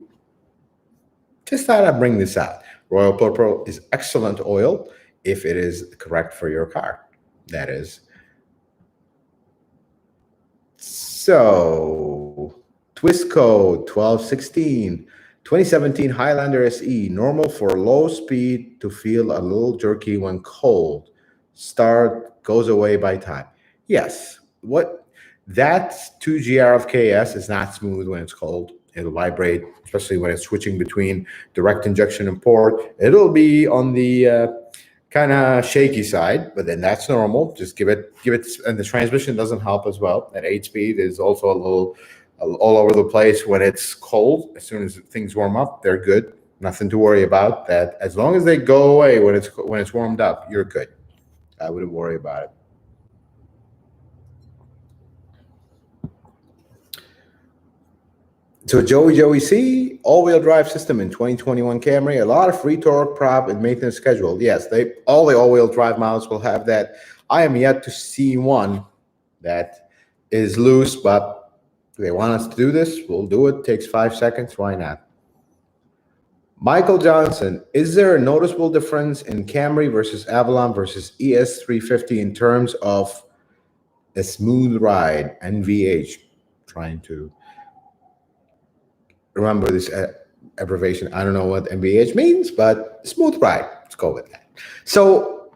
Just thought I'd bring this out. Royal Purple is excellent oil if it is correct for your car. That is. So, twist code 1216, 2017 Highlander SE, normal for low speed to feel a little jerky when cold. Start goes away by time. Yes, that 2GR of KS is not smooth when it's cold. It'll vibrate, especially when it's switching between direct injection and port. It'll be on the kind of shaky side, but then that's normal. Just give it, and the transmission doesn't help as well. At 8-speed is also a little all over the place when it's cold. As soon as things warm up, they're good. Nothing to worry about. That as long as they go away when it's warmed up, you're good. I wouldn't worry about it. So Joey C, all-wheel drive system in 2021 Camry, a lot of free torque, prop, and maintenance schedule. Yes, all the all-wheel drive models will have that. I am yet to see one that is loose, but they want us to do this. We'll do it. Takes 5 seconds. Why not? Michael Johnson, is there a noticeable difference in Camry versus Avalon versus ES350 in terms of a smooth ride, NVH? Trying to remember this abbreviation. I don't know what NVH means, but smooth ride. Let's go with that. So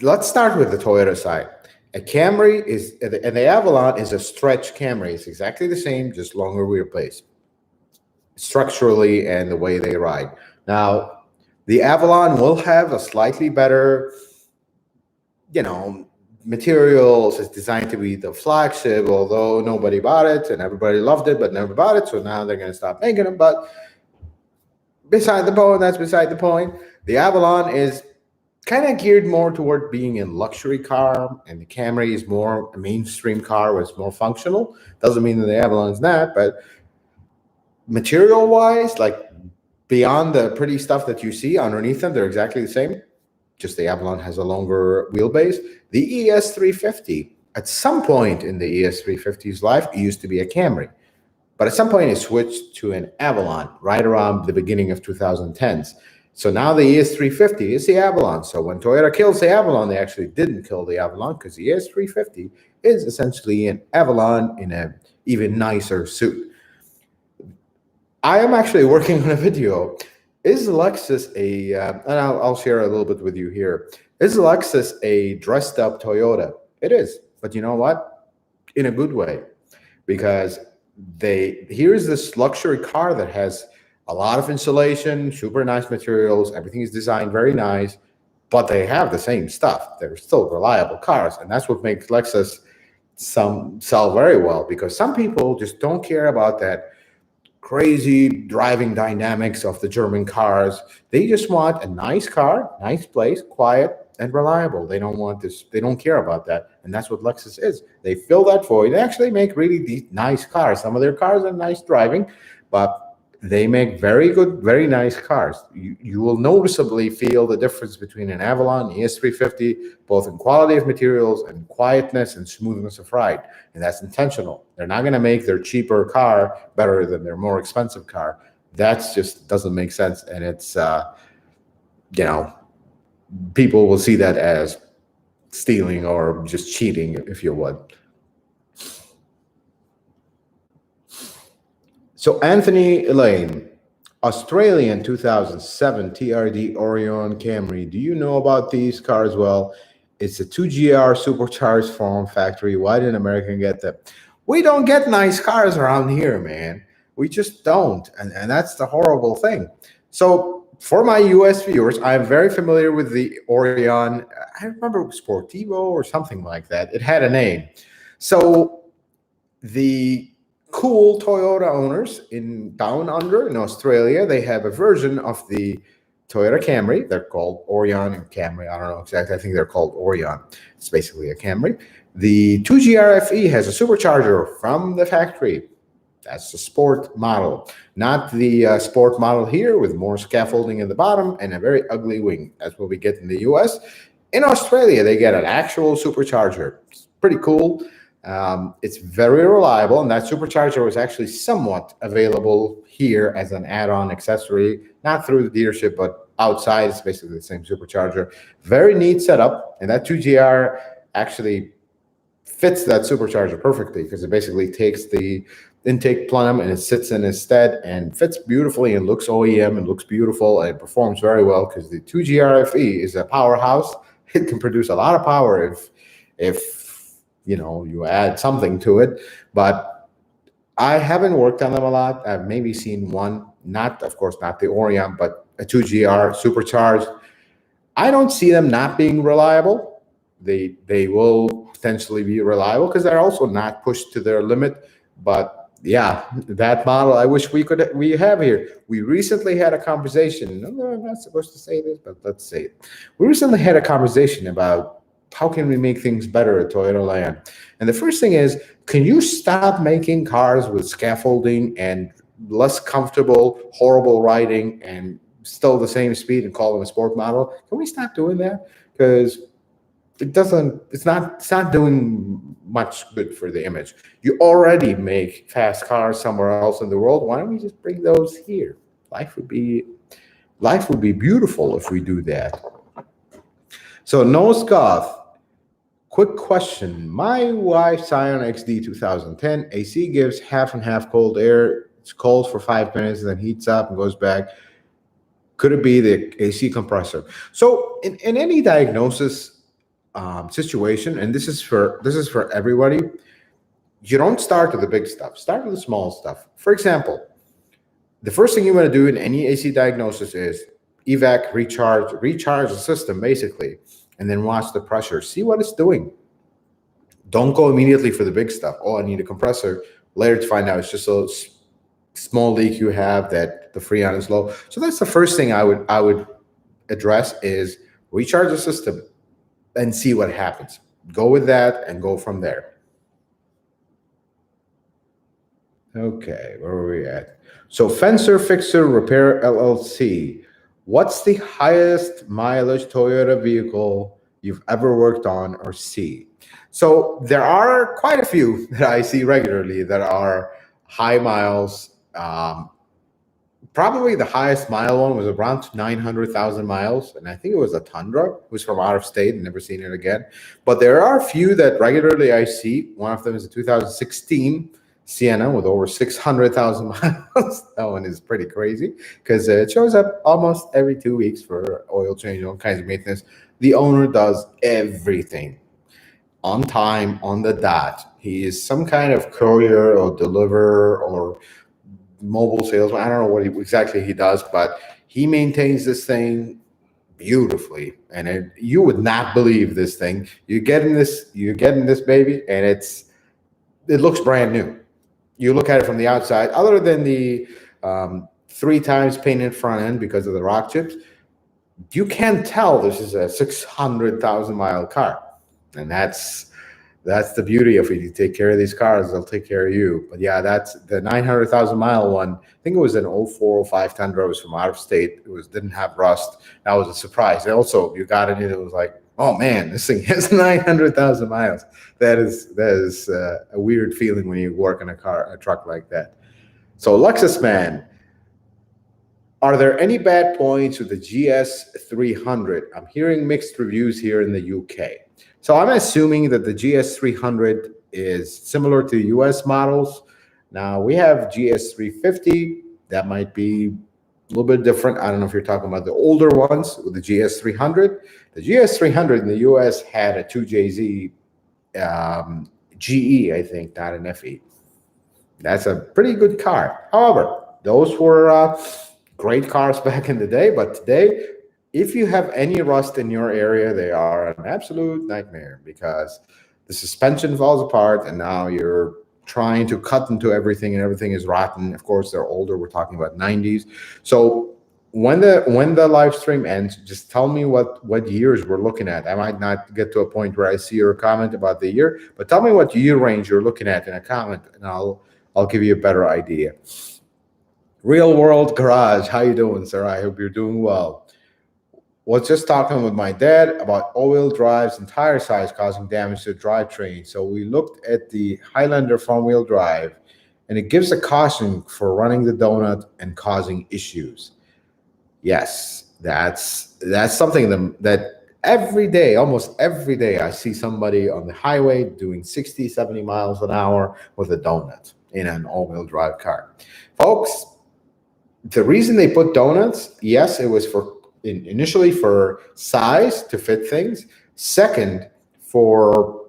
let's start with the Toyota side. A Camry is, and the Avalon is a stretch Camry. It's exactly the same, just longer wheelbase, structurally and the way they ride. Now, the Avalon will have a slightly better, you know, materials. It's designed to be the flagship, although nobody bought it and everybody loved it, but never bought it. So now they're going to stop making them. But beside the point, that's beside the point. The Avalon is kind of geared more toward being a luxury car, and the Camry is more a mainstream car where it's more functional. Doesn't mean that the Avalon is not, but material wise, like beyond the pretty stuff that you see underneath them, they're exactly the same. Just the Avalon has a longer wheelbase. The ES350, at some point in the ES350's life, it used to be a Camry. But at some point, it switched to an Avalon right around the beginning of 2010s. So now the ES350 is the Avalon. So when Toyota kills the Avalon, they actually didn't kill the Avalon, because the ES350 is essentially an Avalon in an even nicer suit. I am actually working on a video. Is Lexus a, and I'll share a little bit with you here. Is Lexus a dressed up Toyota? It is. But you know what? In a good way. Because here's this luxury car that has a lot of insulation, super nice materials, everything is designed very nice, but they have the same stuff. They're still reliable cars, and that's what makes Lexus sell very well, because some people just don't care about that crazy driving dynamics of the German cars. They just want a nice car, nice place, quiet and reliable. They don't want this, they don't care about that. And that's what Lexus is. They fill that void. They actually make really nice cars. Some of their cars are nice driving, but they make very good, very nice cars. You will noticeably feel the difference between an Avalon and the ES350, both in quality of materials and quietness and smoothness of ride. And that's intentional. They're not going to make their cheaper car better than their more expensive car. That's just doesn't make sense. And it's, you know, people will see that as stealing or just cheating, if you would. So Anthony Elaine, Australian 2007 TRD Orion Camry. Do you know about these cars? Well, it's a 2GR supercharged form factory. Why didn't America get that? We don't get nice cars around here, man. We just don't. And that's the horrible thing. So for my US viewers, I'm very familiar with the Orion. I remember Sportivo or something like that. It had a name. So the cool Toyota owners in Down Under in Australia, they have a version of the Toyota Camry. They're called Orion and Camry. I don't know exactly. I think they're called Orion. It's basically a Camry. The 2GRFE has a supercharger from the factory. That's the sport model, not the sport model here with more scaffolding in the bottom and a very ugly wing. That's what we get in the US. In Australia, they get an actual supercharger. It's pretty cool. It's very reliable, and that supercharger was actually somewhat available here as an add-on accessory, not through the dealership, but outside. It's basically the same supercharger. Very neat setup, and that 2GR actually fits that supercharger perfectly, because it basically takes the intake plum and it sits in its stead and fits beautifully and looks OEM and looks beautiful and performs very well, because the 2GRFE is a powerhouse. It can produce a lot of power if you know, you add something to it. But I haven't worked on them a lot. I've maybe seen one, not, of course, not the Orion, but a 2GR supercharged. I don't see them not being reliable. They will potentially be reliable because they're also not pushed to their limit. But yeah, that model I wish we have here. We recently had a conversation. No, I'm not supposed to say this, but let's say it. We recently had a conversation about how can we make things better at Toyota Land? And the first thing is, can you stop making cars with scaffolding and less comfortable, horrible riding and still the same speed and call them a sport model? Can we stop doing that? Because it's not doing much good for the image. You already make fast cars somewhere else in the world. Why don't we just bring those here? Life would be beautiful if we do that. So Nose Goth, quick question. My wife's Scion XD 2010, AC gives half and half cold air. It's cold for 5 minutes and then heats up and goes back. Could it be the AC compressor? So in any diagnosis, situation, and this is for everybody. You don't start with the big stuff. Start with the small stuff. For example, the first thing you want to do in any AC diagnosis is recharge the system basically, and then watch the pressure. See what it's doing. Don't go immediately for the big stuff. Oh, I need a compressor. Later to find out it's just a small leak you have that the freon is low. So that's the first thing I would address is recharge the system and see what happens. Go with that and go from there. Okay, where were we at? So Fencer Fixer Repair LLC. What's the highest mileage Toyota vehicle you've ever worked on or see? So there are quite a few that I see regularly that are high miles. Probably the highest mile one was around 900,000 miles, and I think it was a Tundra. It was from out of state and never seen it again. But there are a few that regularly I see. One of them is a 2016 Sienna with over 600,000 miles. That one is pretty crazy because it shows up almost every 2 weeks for oil change, all kinds of maintenance. The owner does everything on time, on the dot. He is some kind of courier or deliverer or mobile salesman. I don't know what exactly he does, but he maintains this thing beautifully. And you would not believe this thing. You're getting this baby, and it looks brand new. You look at it from the outside, other than the 3 times painted front end because of the rock chips, you can't tell this is a 600,000 mile car. And that's the beauty of it. You take care of these cars, they'll take care of you. But yeah, that's the 900,000 mile one. I think it was an 0405 Tundra. It was from out of state. It didn't have rust. That was a surprise. And also, you got in it was like, oh man, this thing has 900,000 miles. That is a weird feeling when you work in a truck like that. So Lexus man, are there any bad points with the GS300? I'm hearing mixed reviews here in the UK. So I'm assuming that the GS300 is similar to US models. Now we have GS350. That might be a little bit different. I don't know if you're talking about the older ones with the GS300. The GS300 in the US had a 2JZ GE, I think, not an FE. That's a pretty good car. However, those were great cars back in the day, but today, if you have any rust in your area, they are an absolute nightmare because the suspension falls apart and now you're trying to cut into everything and everything is rotten. Of course, they're older. We're talking about 90s. So when the live stream ends, just tell me what years we're looking at. I might not get to a point where I see your comment about the year, but tell me what year range you're looking at in a comment, and I'll give you a better idea. Real World Garage, how you doing, sir? I hope you're doing well. Was just talking with my dad about all-wheel drives and tire size causing damage to the drivetrain. So we looked at the Highlander front-wheel drive, and it gives a caution for running the donut and causing issues. Yes, that's something that every day, almost every day, I see somebody on the highway doing 60, 70 miles an hour with a donut in an all-wheel drive car. Folks, the reason they put donuts, yes, it was initially for size to fit things. Second, for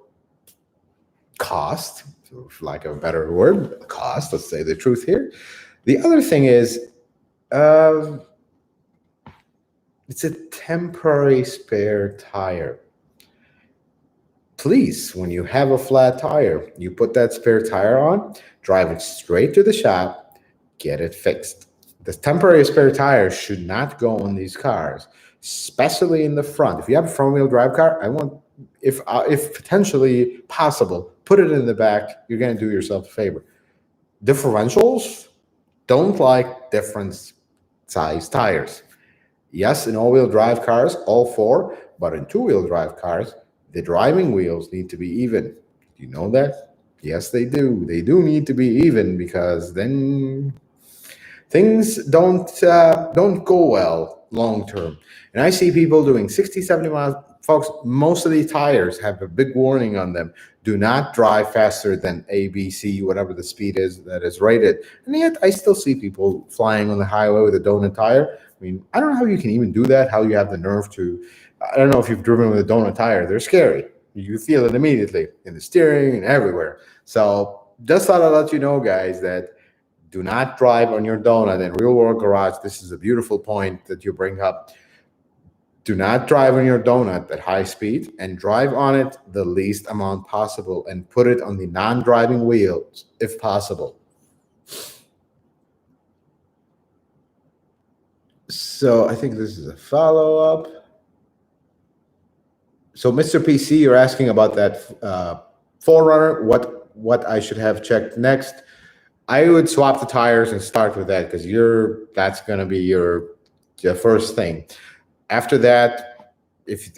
cost, for lack of a better word, cost, let's say the truth here. The other thing is, it's a temporary spare tire. Please, when you have a flat tire, you put that spare tire on, drive it straight to the shop, get it fixed. The temporary spare tire should not go on these cars, especially in the front. If you have a front-wheel drive car, I want, if potentially possible, put it in the back. You're going to do yourself a favor. Differentials don't like different size tires. Yes, in all-wheel drive cars, all 4, but in two-wheel drive cars, the driving wheels need to be even. Do you know that? Yes, they do. They do need to be even because then things don't go well long term. And I see people doing 60, 70 miles. Folks, most of these tires have a big warning on them. Do not drive faster than A, B, C, whatever the speed is that is rated. And yet I still see people flying on the highway with a donut tire. I mean, I don't know how you can even do that, how you have the nerve to. I don't know if you've driven with a donut tire. They're scary. You feel it immediately in the steering and everywhere. So just thought I'd let you know, guys, that do not drive on your donut in real world garage. This is a beautiful point that you bring up. Do not drive on your donut at high speed, and drive on it the least amount possible and put it on the non-driving wheels if possible. So I think this is a follow-up. So Mr. PC, you're asking about that Forerunner, what I should have checked next. I would swap the tires and start with that, because that's going to be your first thing. After that, if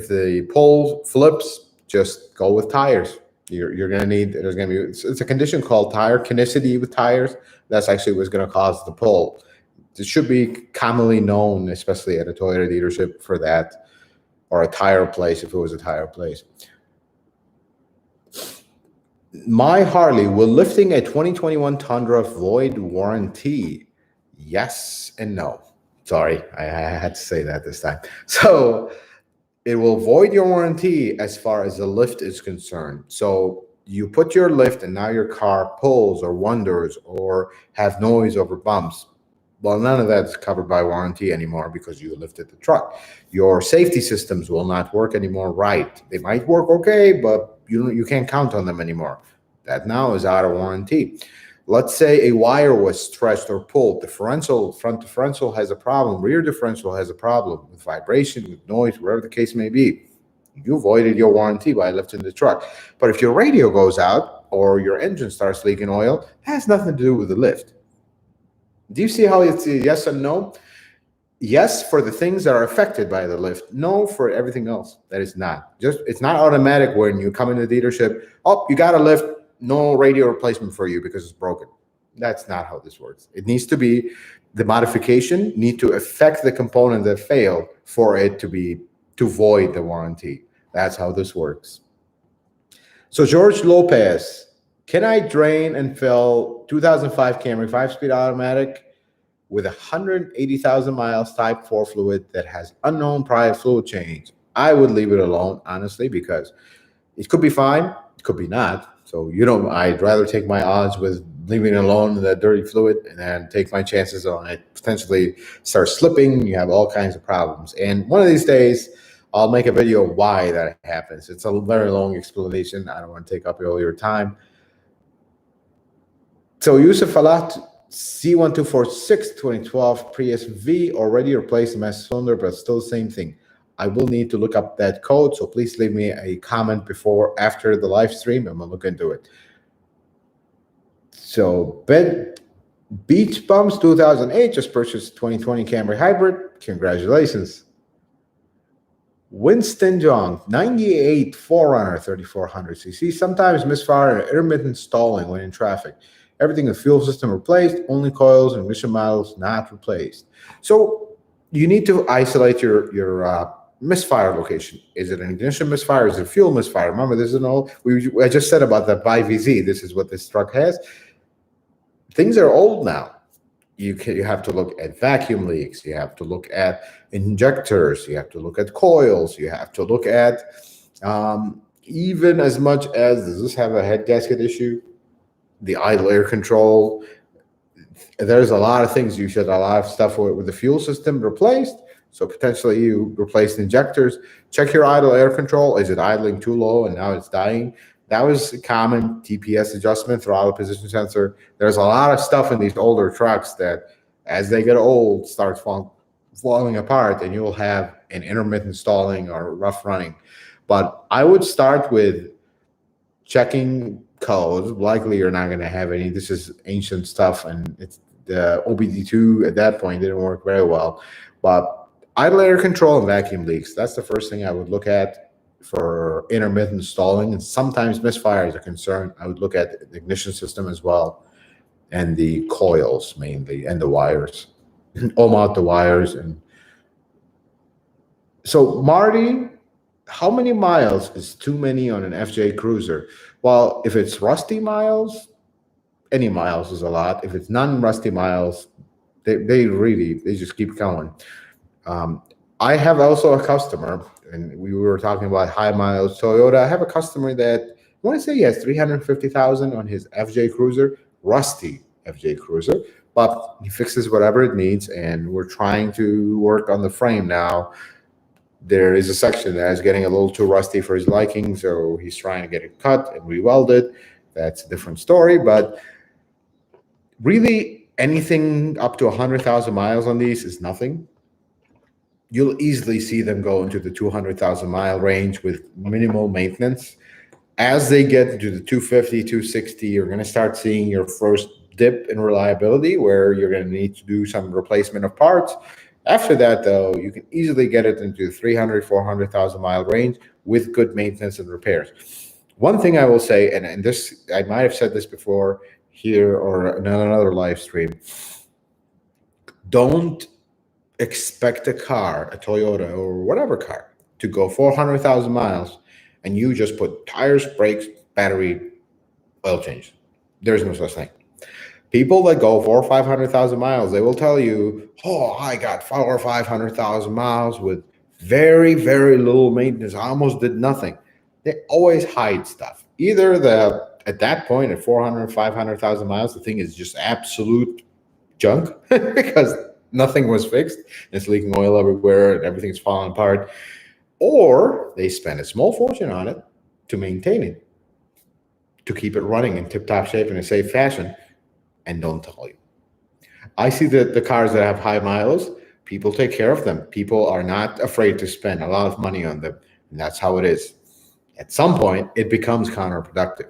the pole flips, just go with tires. You're going to need, there's going to be, it's a condition called tire kineticity with tires. That's actually what's going to cause the pull. It should be commonly known, especially at a Toyota dealership, for that, or a tire place if it was a tire place. My Harley, will lifting a 2021 Tundra void warranty? Yes and no. Sorry, I had to say that this time. So it will void your warranty as far as the lift is concerned. So you put your lift and now your car pulls or wanders or have noise over bumps. Well, none of that's covered by warranty anymore because you lifted the truck. Your safety systems will not work anymore right. They might work okay, but you can't count on them anymore. That now is out of warranty. Let's say a wire was stretched or pulled. Differential, front differential has a problem. Rear differential has a problem with vibration, with noise, whatever the case may be. You voided your warranty by lifting the truck. But if your radio goes out or your engine starts leaking oil, that has nothing to do with the lift. Do you see how it's a yes and no? Yes for the things that are affected by the lift. No for everything else. That is not. It's not automatic when you come in the dealership. Oh, you got a lift. No radio replacement for you because it's broken. That's not how this works. It needs to be, the modification need to affect the component that failed for it to void the warranty. That's how this works. So George Lopez, can I drain and fill 2005 Camry 5-speed automatic with 180,000 miles type 4 fluid that has unknown prior fluid change? I would leave it alone, honestly, because it could be fine, it could be not. So I'd rather take my odds with leaving it alone in that dirty fluid and then take my chances on it potentially start slipping. You have all kinds of problems. And one of these days, I'll make a video of why that happens. It's a very long explanation. I don't want to take up all your time. So Yusuf Falat, C1246 2012 Prius V, already replaced the master cylinder, but still the same thing. I will need to look up that code, so please leave me a comment after the live stream, and we'll look into it. So Beach Bums 2008 just purchased 2020 Camry Hybrid. Congratulations. Winston John, 98 Forerunner 3400cc. Sometimes misfire and intermittent stalling when in traffic. Everything in the fuel system replaced, only coils and ignition models not replaced. So you need to isolate your misfire location. Is it an ignition misfire? Is it a fuel misfire? Remember, this is I just said about that BiVZ. This is what this truck has. Things are old now. You have to look at vacuum leaks. You have to look at injectors. You have to look at coils. You have to look at even as much as, does this have a head gasket issue? The idle air control. There's a lot of things a lot of stuff with the fuel system replaced. So potentially you replaced injectors. Check your idle air control. Is it idling too low and now it's dying? That was a common. TPS adjustment, throttle position sensor. There's a lot of stuff in these older trucks that as they get old starts falling apart, and you'll have an intermittent stalling or rough running. But I would start with checking codes. Likely you're not going to have any. This is ancient stuff, and it's the OBD2 at that point didn't work very well. But idle air control and vacuum leaks, that's the first thing I would look at for intermittent stalling. And sometimes misfire is a concern. I would look at the ignition system as well, and the coils mainly, and the wires. Ohm out the wires. And so Marty, how many miles is too many on an FJ Cruiser? Well, if it's rusty miles, any miles is a lot. If it's non-rusty miles, They just keep going. Um, I have also a customer, and we were talking about high miles Toyota. I have a customer that I want to say he has 350,000 on his FJ Cruiser, rusty FJ Cruiser, but he fixes whatever it needs, and we're trying to work on the frame now. There is a section that is getting a little too rusty for his liking, so he's trying to get it cut and rewelded. That's a different story, but really anything up to 100,000 miles on these is nothing. You'll easily see them go into the 200,000 mile range with minimal maintenance. As they get into the 250, 260, you're going to start seeing your first dip in reliability where you're going to need to do some replacement of parts. After that, though, you can easily get it into the 300, 400,000 mile range with good maintenance and repairs. One thing I will say, and this, I might have said this before here or in another live stream, don't expect a car, a Toyota or whatever car, to go 400,000 miles and you just put tires, brakes, battery, oil change. There's no such thing. People that go 400,000 or 500,000 miles, they will tell you, "Oh, I got 400,000 or 500,000 miles with very, very little maintenance. I almost did nothing." They always hide stuff. Either at that point at 400,000 or 500,000 miles, the thing is just absolute junk because nothing was fixed. It's leaking oil everywhere and everything's falling apart. Or they spend a small fortune on it to maintain it, to keep it running in tip-top shape in a safe fashion, and don't tell you. I see that the cars that have high miles, people take care of them. People are not afraid to spend a lot of money on them, and that's how it is. At some point, it becomes counterproductive.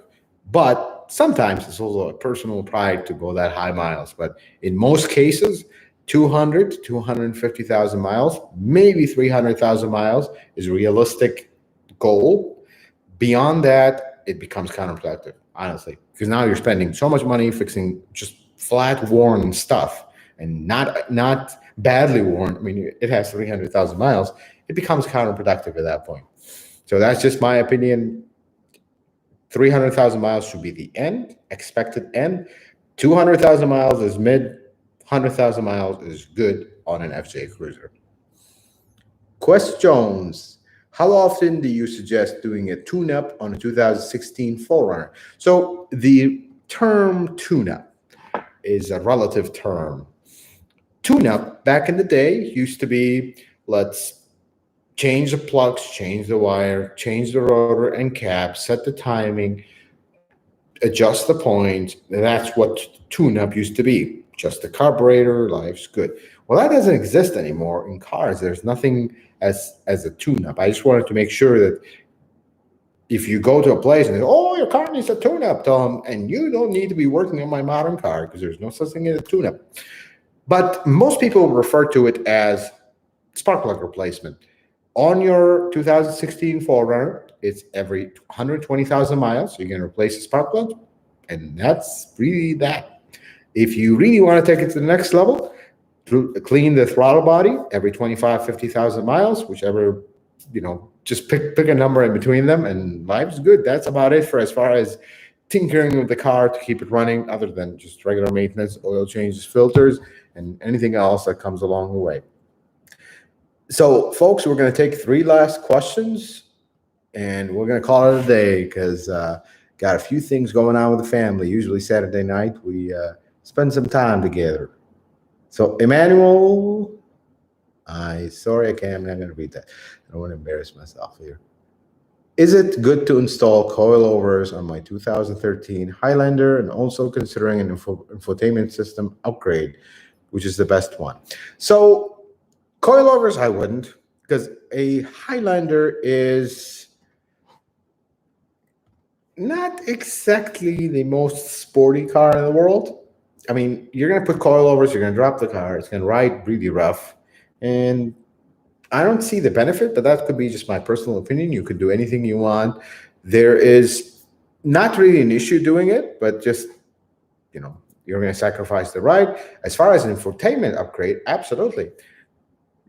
But sometimes it's also a personal pride to go that high miles. But in most cases, 200 to 250,000 miles, maybe 300,000 miles is a realistic goal. Beyond that, it becomes counterproductive, honestly, because now you're spending so much money fixing just flat worn stuff and not badly worn. I mean, it has 300,000 miles. It becomes counterproductive at that point. So that's just my opinion. 300,000 miles should be the expected end. 200,000 miles is mid. 100,000 miles is good on an FJ Cruiser. Quest Jones, how often do you suggest doing a tune-up on a 2016 Forerunner? So the term tune-up is a relative term. Tune-up back in the day used to be, let's change the plugs, change the wire, change the rotor and cap, set the timing, adjust the points. That's what tune-up used to be. Just the carburetor, life's good. Well, that doesn't exist anymore in cars. There's nothing as a tune-up. I just wanted to make sure that if you go to a place and say, "Oh, your car needs a tune-up," tell them, and you don't need to be working on my modern car because there's no such thing as a tune-up. But most people refer to it as spark plug replacement. On your 2016 Forerunner, it's every 120,000 miles. So you're going to replace the spark plug, and that's really that. If you really want to take it to the next level, clean the throttle body every 25, 50,000 miles, whichever, just pick a number in between them, and life's good. That's about it for as far as tinkering with the car to keep it running, other than just regular maintenance, oil changes, filters, and anything else that comes along the way. So, folks, we're going to take 3 last questions, and we're going to call it a day because got a few things going on with the family. Usually Saturday night, we spend some time together. So, Emmanuel, I'm not going to read that. I don't want to embarrass myself here. Is it good to install coilovers on my 2013 Highlander and also considering an infotainment system upgrade, which is the best one? So, coilovers, I wouldn't, because a Highlander is not exactly the most sporty car in the world. I mean, you're going to put coilovers, you're going to drop the car, it's going to ride really rough. And I don't see the benefit, but that could be just my personal opinion. You could do anything you want. There is not really an issue doing it, but just, you're going to sacrifice the ride. As far as an infotainment upgrade, absolutely.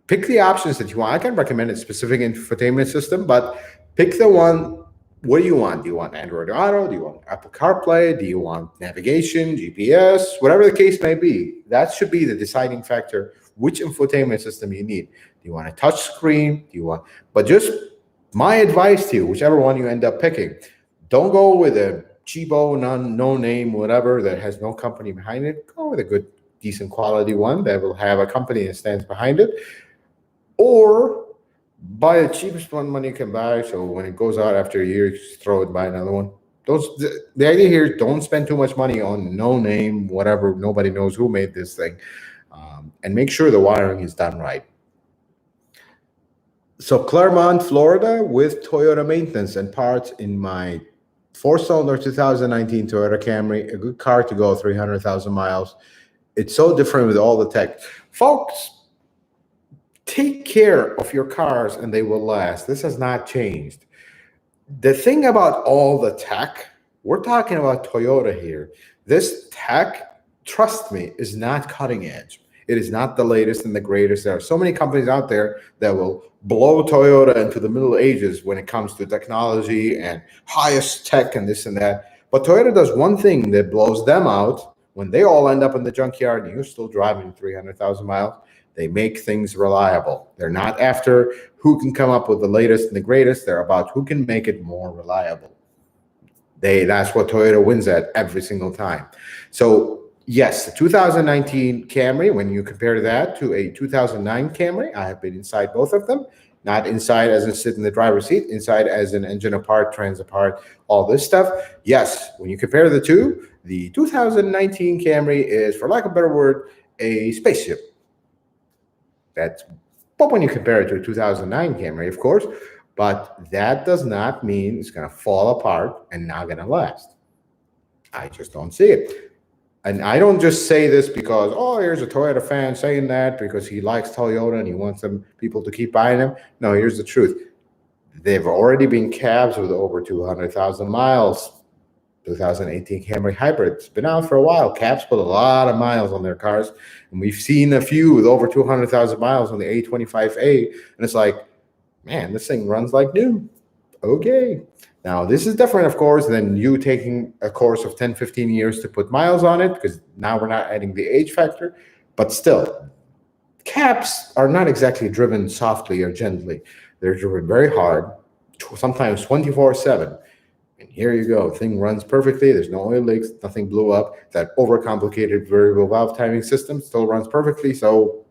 Pick the options that you want. I can recommend a specific infotainment system, but pick the one What do you want? Do you want Android Auto? Do you want Apple CarPlay? Do you want navigation, GPS, whatever the case may be? That should be the deciding factor, which infotainment system you need. Do you want a touch screen? Do you want, but just my advice to you, whichever one you end up picking, don't go with a cheapo, no name, whatever, that has no company behind it. Go with a good, decent quality one that will have a company that stands behind it. Or buy the cheapest one money can buy. So when it goes out after a year, you just throw it and buy another one. The idea here is don't spend too much money on no name, whatever. Nobody knows who made this thing. And make sure the wiring is done right. So Claremont, Florida, with Toyota maintenance and parts in my 4-cylinder 2019 Toyota Camry, a good car to go 300,000 miles. It's so different with all the tech. Folks, take care of your cars and they will last. This has not changed. The thing about all the tech, we're talking about Toyota here. This tech, trust me, is not cutting edge. It is not the latest and the greatest. There are so many companies out there that will blow Toyota into the Middle Ages when it comes to technology and highest tech and this and that. But Toyota does one thing that blows them out. When they all end up in the junkyard and you're still driving 300,000 miles, they make things reliable. They're not after who can come up with the latest and the greatest. They're about who can make it more reliable. That's what Toyota wins at every single time. So yes, the 2019 Camry, when you compare that to a 2009 Camry, I have been inside both of them. Not inside as in sit in the driver's seat, inside as an engine apart, trans apart, all this stuff. Yes, when you compare the two, the 2019 Camry is, for lack of a better word, a spaceship. But when you compare it to a 2009 Camry, of course, but that does not mean it's going to fall apart and not going to last. I just don't see it. And I don't just say this because, oh, here's a Toyota fan saying that because he likes Toyota and he wants them people to keep buying them. No, here's the truth. They've already been cabs with over 200,000 miles. 2018 Camry Hybrid. It's been out for a while. Cabs put a lot of miles on their cars. And we've seen a few with over 200,000 miles on the A25A. And it's like, man, this thing runs like new. Okay. Now, this is different, of course, than you taking a course of 10, 15 years to put miles on it, because now we're not adding the age factor. But still, cabs are not exactly driven softly or gently. They're driven very hard, sometimes 24/7. And here you go. Thing runs perfectly. There's no oil leaks. Nothing blew up. That overcomplicated variable valve timing system still runs perfectly. So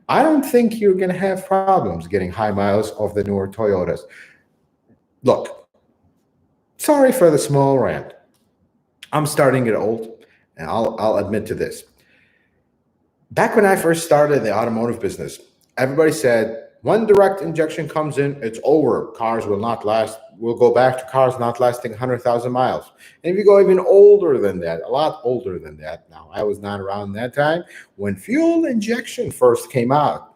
I don't think you're going to have problems getting high miles off the newer Toyotas. Look, sorry for the small rant. I'm starting to get old, and I'll admit to this. Back when I first started the automotive business, everybody said, when direct injection comes in, it's over. Cars will not last. We'll go back to cars not lasting 100,000 miles. And if you go even older than that, a lot older than that, now I was not around that time, when fuel injection first came out,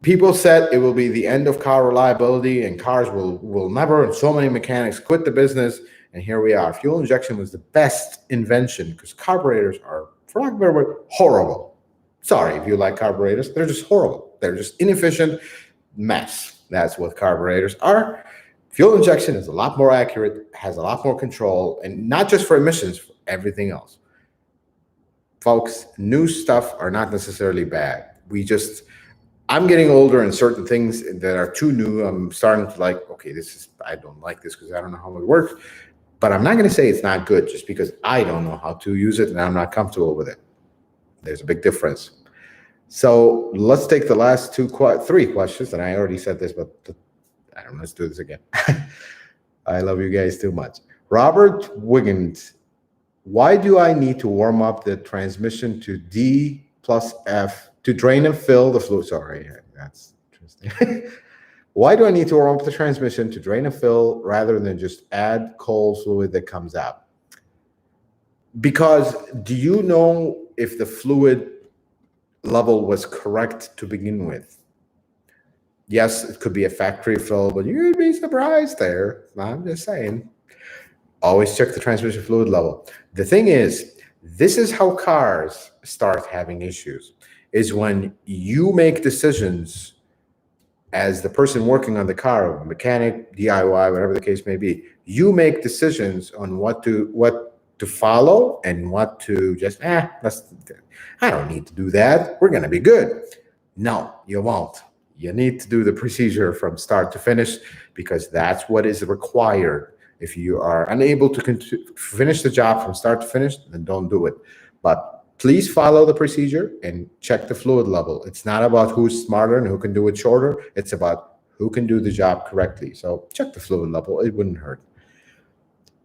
people said it will be the end of car reliability and cars will never, and so many mechanics quit the business. And here we are. Fuel injection was the best invention because carburetors are, for lack of a better word, horrible. Sorry if you like carburetors. They're just horrible. They're just inefficient mess. That's what carburetors are. Fuel injection is a lot more accurate, has a lot more control, and not just for emissions, for everything else. Folks, new stuff are not necessarily bad. I'm getting older and certain things that are too new, I'm starting to like, okay, I don't like this because I don't know how it works. But I'm not going to say it's not good just because I don't know how to use it and I'm not comfortable with it. There's a big difference. So let's take the last three questions. And I already said this, but I don't know. Let's do this again. I love you guys too much. Robert Wiggins, why do I need to warm up the transmission to D+F to drain and fill the fluid? Sorry, that's interesting. Why do I need to warm up the transmission to drain and fill rather than just add cold fluid that comes out? Because do you know if the fluid level was correct to begin with? Yes, it could be a factory fill, but you'd be surprised there. I'm just saying. Always check the transmission fluid level. The thing is, this is how cars start having issues, is when you make decisions as the person working on the car, mechanic, DIY, whatever the case may be, you make decisions on what to follow and what to just I don't need to do that. We're gonna be good. No, you won't. You need to do the procedure from start to finish because that's what is required. If you are unable to finish the job from start to finish, then don't do it. But please follow the procedure and check the fluid level. It's not about who's smarter and who can do it shorter. It's about who can do the job correctly. So check the fluid level. It wouldn't hurt.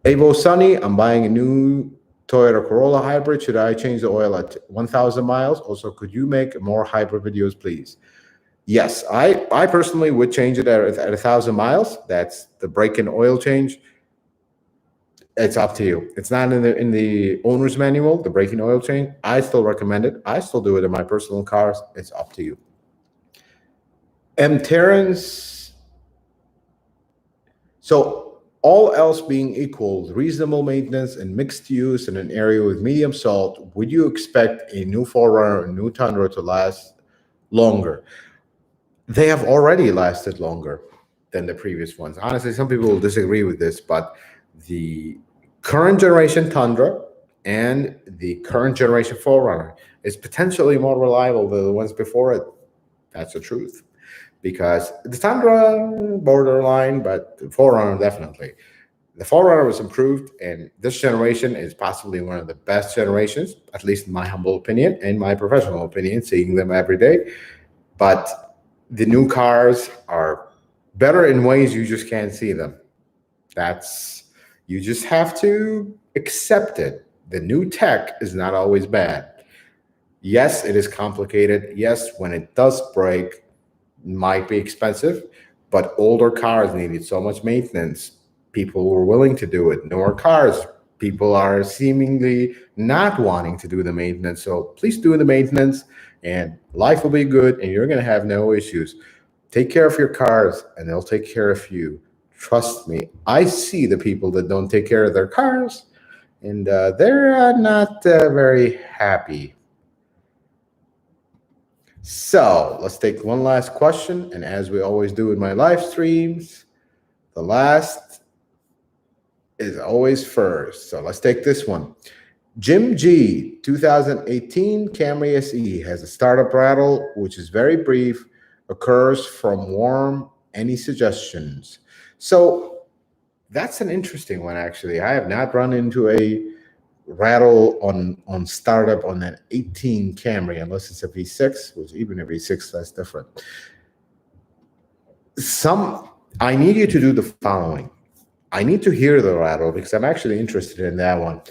Avo Sunny, I'm buying a new Toyota Corolla hybrid. Should I change the oil at 1,000 miles? Also, could you make more hybrid videos, please? Yes, I personally would change it at 1,000 miles. That's the break-in oil change. It's up to you. It's not in the owner's manual, the break-in oil change. I still recommend it. I still do it in my personal cars. It's up to you. M. Terrence. So all else being equal, reasonable maintenance and mixed use in an area with medium salt, would you expect a new Forerunner or new Tundra to last longer? They have already lasted longer than the previous ones. Honestly, some people will disagree with this, but the current generation Tundra and the current generation Forerunner is potentially more reliable than the ones before it. That's the truth. Because the Tundra, borderline, but the Forerunner, definitely. The Forerunner was improved, and this generation is possibly one of the best generations, at least in my humble opinion and my professional opinion, seeing them every day. But the new cars are better in ways you just can't see them. You just have to accept it. The new tech is not always bad. Yes, it is complicated. Yes, when it does break, might be expensive, but older cars needed so much maintenance. People were willing to do it. Newer cars, people are seemingly not wanting to do the maintenance. So please do the maintenance and life will be good and you're going to have no issues. Take care of your cars and they'll take care of you. Trust me, I see the people that don't take care of their cars and they're not very happy. So let's take one last question. And as we always do in my live streams, the last is always first. So let's take this one. Jim G, 2018 Camry SE has a startup rattle, which is very brief, occurs from warm. Any suggestions? So that's an interesting one, actually. I have not run into a rattle on startup on that 18 Camry, unless it's a V6, which even a V6, that's different. I need you to do the following. I need to hear the rattle because I'm actually interested in that one.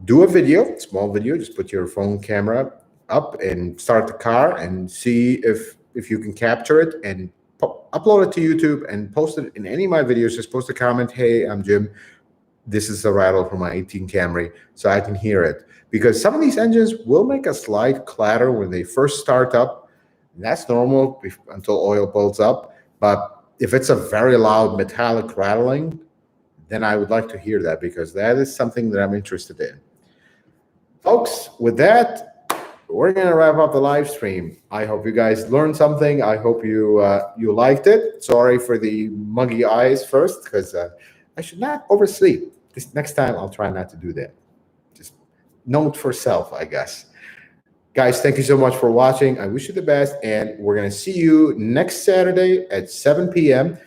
Do a video, small video, just put your phone camera up and start the car and see if you can capture it and upload it to YouTube and post it in any of my videos. Just post a comment, hey, I'm Jim. This is the rattle from my 18 Camry, so I can hear it. Because some of these engines will make a slight clatter when they first start up. And that's normal until oil builds up. But if it's a very loud metallic rattling, then I would like to hear that because that is something that I'm interested in. Folks, with that, we're going to wrap up the live stream. I hope you guys learned something. I hope you liked it. Sorry for the muggy eyes first because I should not oversleep. This next time, I'll try not to do that. Just note for self, I guess. Guys, thank you so much for watching. I wish you the best, and we're going to see you next Saturday at 7 p.m.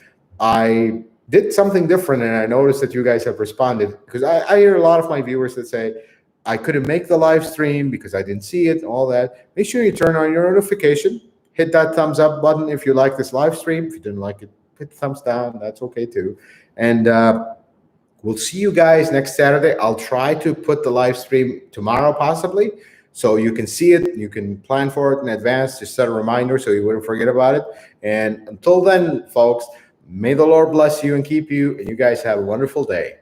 I did something different, and I noticed that you guys have responded because I hear a lot of my viewers that say, I couldn't make the live stream because I didn't see it and all that. Make sure you turn on your notification. Hit that thumbs up button if you like this live stream. If you didn't like it, hit the thumbs down. That's okay too. And we'll see you guys next Saturday. I'll try to put the live stream tomorrow possibly so you can see it. You can plan for it in advance. Just set a reminder so you wouldn't forget about it. And until then, folks, may the Lord bless you and keep you. And you guys have a wonderful day.